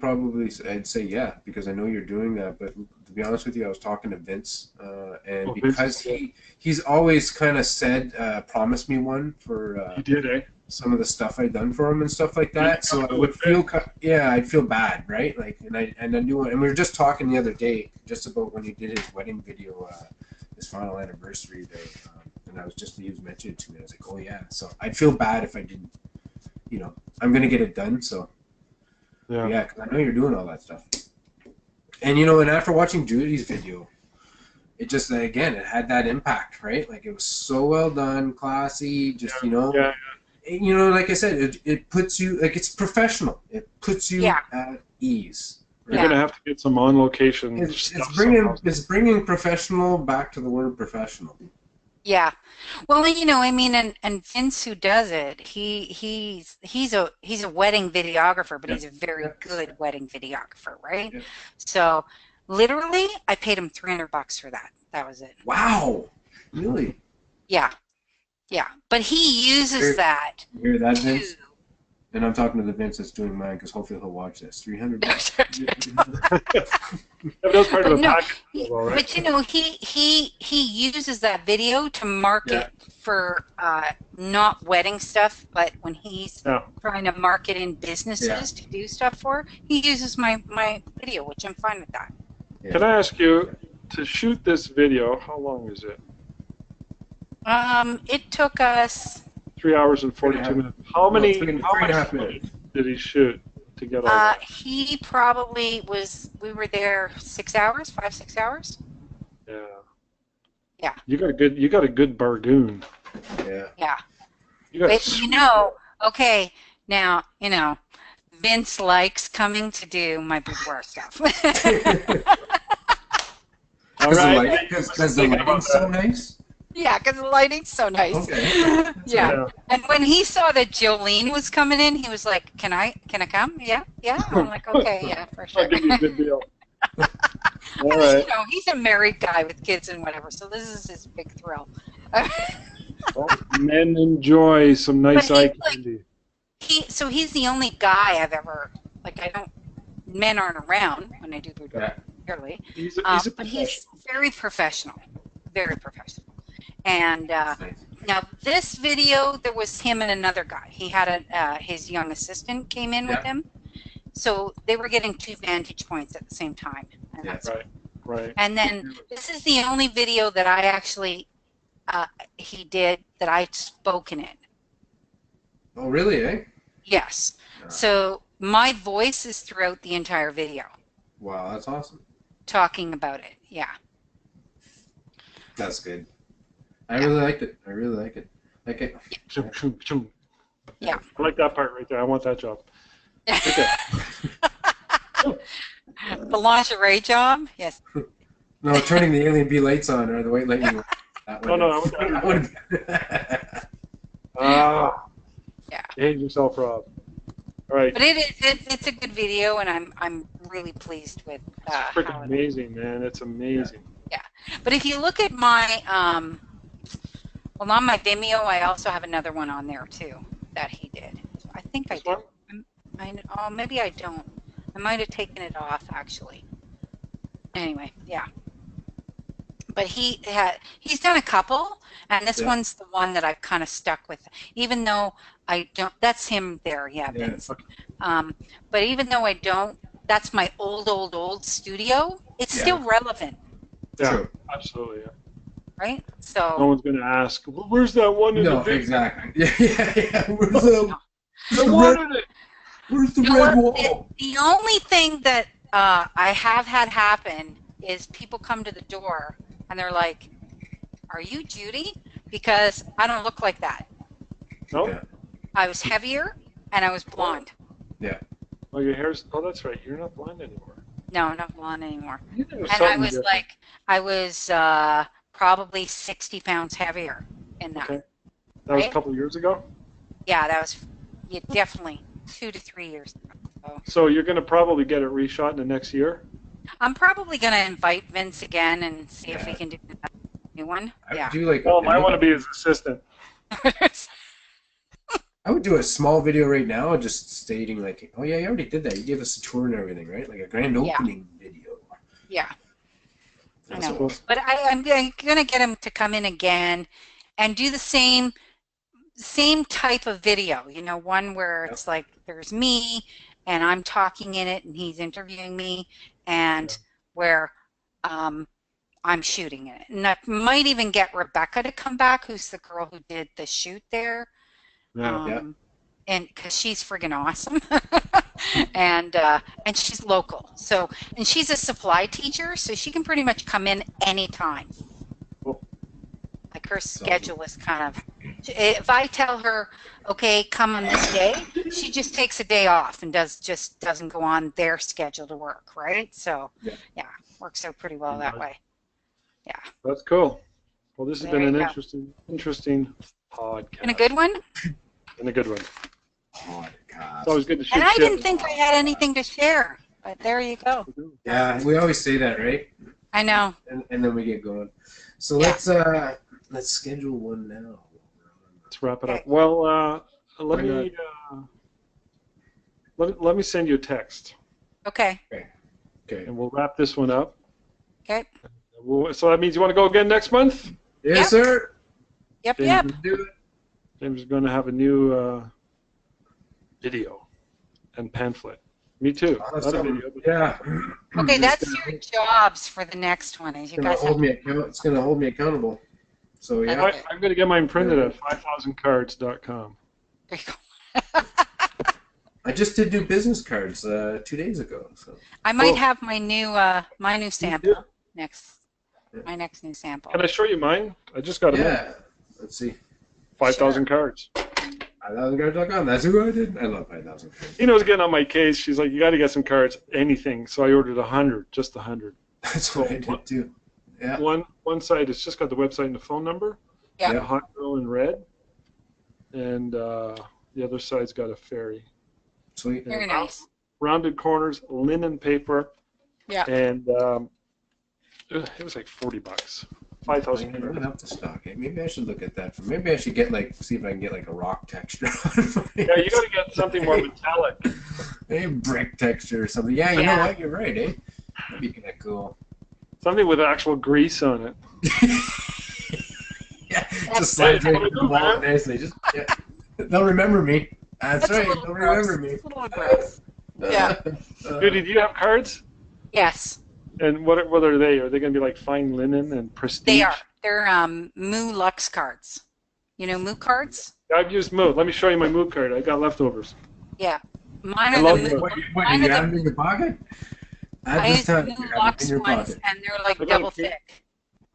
S2: I'd say yeah, because I know you're doing that, but to be honest with you, I was talking to Vince, and because he's always kind of said, promised me one for
S1: He did, eh?
S2: some of the stuff I'd done for him and stuff like that, so I would feel, I'd feel bad, right? Like, and I knew, and we were just talking the other day, just about when he did his wedding video, his final anniversary day, and he was mentioning it to me, I was like, oh yeah, so I'd feel bad if I didn't, I'm gonna get it done, so yeah, because I know you're doing all that stuff, and and after watching Judy's video, it just again it had that impact, right? Like it was so well done, classy, just like I said, it puts you like it's professional. It puts you at ease.
S1: You're gonna have to get some on location.
S2: It's bringing professional back to the word professional.
S3: Yeah. Well, I mean, and Vince, who does it, he's a wedding videographer, but he's a very good wedding videographer, right? Yeah. So, Literally, I paid him $300 for that. That was it.
S2: Wow. Really?
S3: Yeah. Yeah. But he uses that
S2: You hear that,
S3: to...
S2: Vince? And I'm talking to the Vince that's doing mine because hopefully he'll watch this. $300.
S1: That was part of
S3: But
S1: the
S3: no,
S1: package. Right?
S3: but you know, he uses that video to market for not wedding stuff, but when he's trying to market in businesses to do stuff for, he uses my video, which I'm fine with that.
S2: Yeah.
S1: Can I ask you, to shoot this video, how long is it?
S3: It took us
S1: 3 hours and 42 minutes. How many? How
S2: and a
S1: much
S2: half
S1: footage
S2: minutes.
S1: did he shoot to get all that?
S3: he probably was, we were there 6 hours, 5-6 hours.
S1: Yeah.
S3: Yeah.
S1: You got a good bargoon.
S2: Yeah.
S3: Yeah.
S1: But
S3: you know, okay, now, you know, Vince likes coming to do my boudoir stuff.
S1: all right.
S2: Because the lighting's so nice?
S3: Yeah, because the lighting's so nice.
S2: Okay.
S3: Yeah. And when he saw that Jolene was coming in, he was like, "Can I come?" Yeah. I'm like, "Okay, yeah, for sure."
S1: I'll give you a good deal. All
S3: You
S1: right.
S3: know, he's a married guy with kids and whatever, so this is his big thrill.
S1: Well, men enjoy some nice
S3: But
S1: eye candy.
S3: So he's the only guy I've ever, like, men aren't around when I do boudoir, clearly.
S1: He's a
S3: But he's very professional. Very professional. And now this video, there was him and another guy. He had his young assistant came in with him. So they were getting 2 vantage points at the same time. And that's
S1: right.
S3: And then this is the only video that I actually, he did that I spoke in it.
S2: Oh, really, eh?
S3: Yes. So my voice is throughout the entire video.
S2: Wow, that's awesome.
S3: Talking about it, yeah.
S2: That's good. I really liked it. I really like it. Like it.
S3: Yeah.
S1: I like that part right there. I want that job. Okay.
S3: The lingerie job, yes.
S2: No, turning the alien bee lights on or the white lightning.
S1: No.
S3: Yeah.
S1: Behave yourself, Rob. All right.
S3: But it's a good video, and I'm really pleased with
S1: It's freaking amazing, man. It's amazing.
S3: Yeah. But if you look at my well, on my Vimeo, I also have another one on there too that he did. I think I do. Oh, maybe I don't. I might have taken it off actually. Anyway, yeah. But he's done a couple, and this one's the one that I've kind of stuck with, even though I don't. That's him there, Vince.
S1: Okay.
S3: But even though I don't, that's my old studio. It's still relevant.
S1: Yeah,
S2: True.
S1: absolutely. Yeah.
S3: Right? So
S1: no one's going to ask, well, where's that one in the video?
S2: Exactly. Yeah. Where's the red wall?
S3: The only thing that I have had happen is people come to the door and they're like, "Are you Judy?" Because I don't look like that.
S1: No?
S2: Yeah.
S3: I was heavier and I was blonde.
S2: Yeah.
S1: Oh, your hair's... Oh, that's right. You're not blonde anymore.
S3: No, I'm not blonde anymore.
S1: And
S3: I was probably 60 pounds heavier in that.
S1: Okay. That was a couple of years ago?
S3: Yeah, that was definitely 2 to 3 years ago.
S1: So you're going to probably get it reshot in the next year?
S3: I'm probably going to invite Vince again and see if we can do a new one.
S2: I do like.
S1: Well, I want to be his assistant.
S2: I would do a small video right now, just stating like, "Oh yeah, you already did that. You gave us a tour and everything, right? Like a grand opening video."
S3: Yeah. I know.
S1: Cool.
S3: But I'm going to get him to come in again and do the same type of video. You know, one where it's like there's me and I'm talking in it and he's interviewing me, and where I'm shooting it. And I might even get Rebecca to come back, who's the girl who did the shoot there. And because she's friggin' awesome. and she's local. So, and she's a supply teacher, so she can pretty much come in anytime.
S1: Cool.
S3: Like her schedule is kind of, if I tell her, okay, come on this day, she just takes a day off and doesn't go on their schedule to work, right? So, yeah, works out pretty well that way. Yeah.
S1: That's cool. Well, this has
S3: There
S1: been
S3: you
S1: an
S3: go.
S1: interesting podcast.
S3: And a good one?
S1: And a good one.
S2: Podcast.
S1: It's always good to shoot
S3: And I
S1: shit.
S3: didn't think I had anything to share. But there you go.
S2: Yeah, we always say that, right?
S3: I know.
S2: And then we get going. So
S3: Yeah.
S2: let's schedule one now.
S1: Let's wrap it up.
S3: Okay.
S1: Well, let me send you a text,
S3: Okay.
S2: Okay.
S1: and we'll wrap this one up.
S3: Okay.
S1: So that means you want to go again next month?
S2: Yes,
S3: Yep.
S2: sir.
S3: Yep.
S1: James,
S3: Yep.
S2: Do it.
S1: James is going to have a new video and pamphlet. Me too. Not a video. But
S2: Yeah.
S3: Okay, that's your jobs for the next one. Is you guys have
S2: It's gonna hold me accountable. So yeah.
S3: Okay.
S1: I'm going to get mine printed at 5000cards.com.
S3: There you go.
S2: I just did do business cards 2 days ago. So
S3: I might
S1: Cool.
S3: have my new sample next. My next new sample.
S1: Can I show you mine? I just got them in.
S2: yeah. Let's see.
S1: 5,000 cards.
S2: 5000cards.com. That's who I did. I love 5000 cards.
S1: He was getting on my case. She's like, you got to get some cards, anything. So I ordered 100, just 100.
S2: That's what I did too. Yeah.
S1: One side, it's just got the website and the phone number.
S3: Yeah.
S1: A hot girl in red. And the other side's got a fairy.
S2: Sweet.
S3: Very nice.
S1: Rounded corners, linen paper.
S3: Yeah.
S1: And it was like $40. 5,000
S2: I'm
S1: cards.
S2: running up the stock. Hey, maybe I should look at that. Maybe I should get see if I can get a rock texture.
S1: Yeah, you got to get something more metallic.
S2: A brick texture or something. Yeah, you know what? You're right, eh? That'd be kind of cool.
S1: Something with actual grease on it.
S2: Yeah, just slide right into the wall nicely. They'll remember me. That's right. They'll remember me.
S3: It's a little gross. Yeah.
S1: Judy, do you have cards?
S3: Yes,
S1: And what are they? Are they going to be like fine linen and prestige?
S3: they are. They're Moo Lux cards. You know Moo cards?
S1: I've used Mood. Let me show you my Mood card. I got leftovers.
S3: Yeah. Mine
S1: I
S3: are
S1: love
S3: the
S1: Mood.
S3: Moo.
S2: What, you
S3: Mine are
S2: have
S3: the-
S2: them in your pocket?
S3: I use the Moo
S2: in
S3: Lux
S2: your
S3: ones,
S2: pocket.
S3: and they're like
S1: I got
S3: double
S1: a-
S3: thick.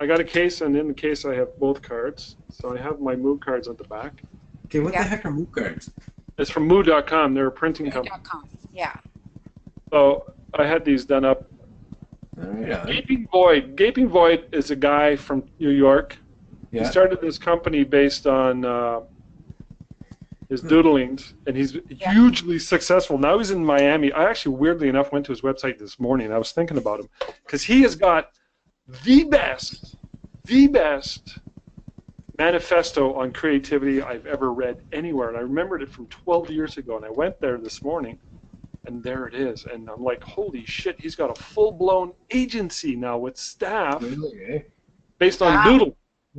S1: I got a case, and in the case I have both cards. So I have my Mood cards at the back.
S2: Okay, what
S3: Yeah.
S2: the heck are Mood cards?
S1: It's from Mood.com. They're a printing company.
S3: .com. Yeah.
S1: So I had these done up.
S2: All right.
S1: Gaping Void. Gaping Void is a guy from New York. He
S2: Yeah.
S1: started this company based on his doodlings, and he's hugely successful. Now he's in Miami. I actually, weirdly enough, went to his website this morning. I was thinking about him because he has got the best manifesto on creativity I've ever read anywhere. And I remembered it from 12 years ago, and I went there this morning, and there it is. And I'm like, holy shit, he's got a full-blown agency now with staff
S2: Really, eh?
S1: based on
S3: Wow.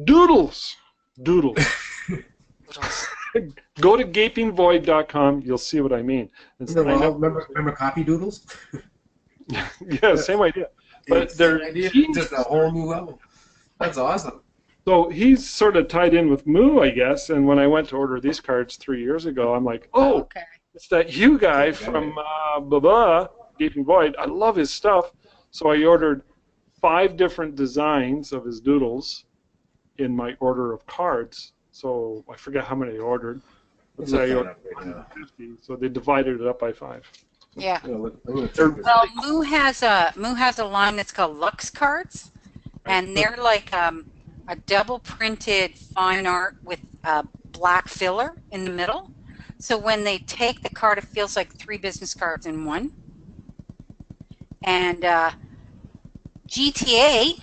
S1: doodles. Go to gapingvoid.com. You'll see what I mean. And so I know-
S2: Remember copy doodles?
S1: yeah, same idea. But they're
S2: just a whole new level. That's awesome.
S1: so he's sort of tied in with Moo, I guess. And when I went to order these cards 3 years ago, I'm like, oh,
S3: Okay.
S1: it's that Hugh guy from Gaping Void. I love his stuff. So I ordered 5 different designs of his doodles in my order of cards. So I forget how many I ordered. Let's say I ordered 150. So they divided it up by 5.
S3: Yeah.
S2: They're-
S3: Well, Moo has a line that's called Lux cards, and they're like a double printed fine art with a black filler in the middle. So when they take the card, it feels like 3 business cards in one. And GTA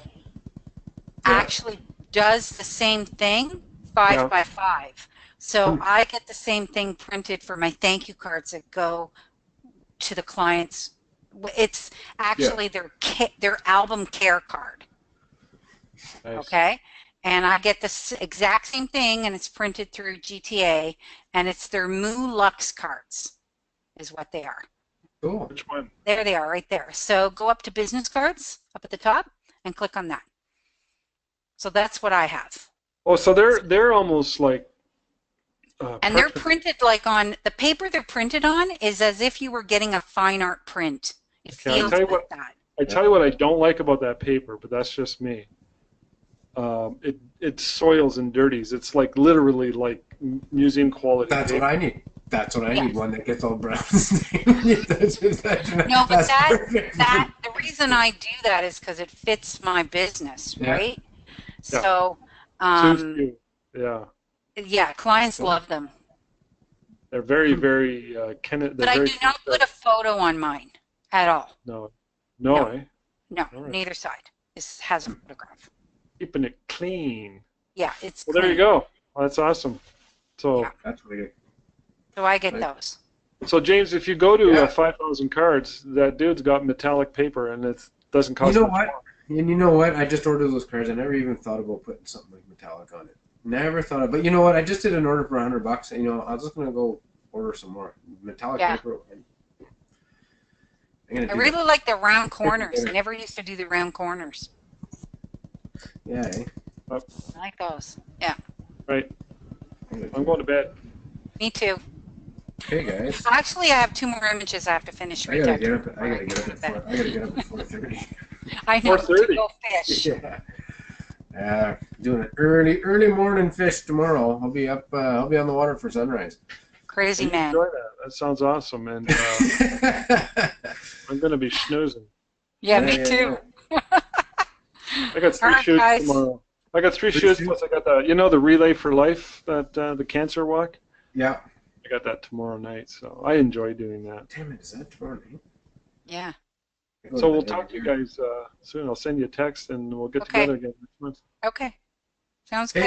S3: actually does the same thing, 5 by 5. So I get the same thing printed for my thank you cards that go to the clients. It's actually their album care card.
S1: Nice.
S3: Okay, and I get the exact same thing, and it's printed through GTA, and it's their Moo Lux cards, is what they are.
S2: Cool.
S1: Which one?
S3: There they are, right there. So go up to business cards up at the top and click on that. So that's what I have.
S1: Oh, so they're almost like.
S3: And they're printed like on the paper they're printed on is as if you were getting a fine art print. It
S1: Okay,
S3: feels like that.
S1: I tell you what I don't like about that paper, but that's just me. It soils and dirties. It's like literally like museum quality.
S2: That's
S1: paper.
S2: what I need. That's what I need. One that gets all brown.
S3: No, but that the reason I do that is because it fits my business, right?
S1: Yeah.
S3: So,
S1: Suits you. Yeah.
S3: yeah, clients love them.
S1: They're very, very.
S3: But I do not put a photo on mine at all.
S1: No,
S3: No.
S1: eh?
S3: No,
S1: All right.
S3: neither side has a photograph.
S1: Keeping it clean.
S3: Yeah, it's
S1: Well, there you
S3: clean.
S1: go. Well, that's awesome. So,
S3: Yeah.
S2: That's weird.
S3: So I get
S2: Right.
S3: those.
S1: so James, if you go to
S2: Yeah.
S1: 5,000 cards, that dude's got metallic paper, and it doesn't cost
S2: You know
S1: much
S2: what?
S1: more.
S2: And you know what? I just ordered those cards. I never even thought about putting something like metallic on it. Never thought of. But you know what? I just did an order for $100. And, you know, I was just gonna go order some more metallic
S3: Yeah.
S2: paper. I'm gonna
S3: I
S2: do
S3: really
S2: that.
S3: like the round corners. I never used to do the round corners.
S2: Yeah. Eh?
S3: I like those. Yeah,
S1: Right.
S2: I'm gonna
S1: I'm
S2: do
S1: going to bed.
S3: me too.
S2: Okay, guys.
S3: Actually, I have 2 more images I have to finish
S2: I gotta get
S3: retouching.
S2: up. I gotta get up at 4. I gotta get up at 4:30.
S3: I know, to
S1: 4:30.
S3: go fish.
S2: Yeah. Doing an early morning fish tomorrow. I'll be up. I'll be on the water for sunrise.
S3: Crazy
S1: You
S3: man.
S1: enjoy that. That sounds awesome, and I'm going to be snoozing.
S3: Yeah,
S2: Yeah,
S3: me
S2: yeah,
S3: too.
S1: I got 3
S3: All right,
S1: shoots
S3: guys.
S1: tomorrow. I got 3
S2: Three
S1: shoots,
S2: shoots?
S1: plus I got the Relay for Life, that the cancer walk.
S2: Yeah.
S1: I got that tomorrow night, so I enjoy doing that.
S2: Damn it! Is that tomorrow night?
S3: Yeah.
S2: I go
S1: So
S2: to
S1: we'll
S2: bed
S1: talk to
S2: every
S1: you
S2: year.
S1: guys soon. I'll send you a text, and we'll get
S3: Okay.
S1: together again next month.
S3: Okay. Sounds
S2: Hey,
S3: good.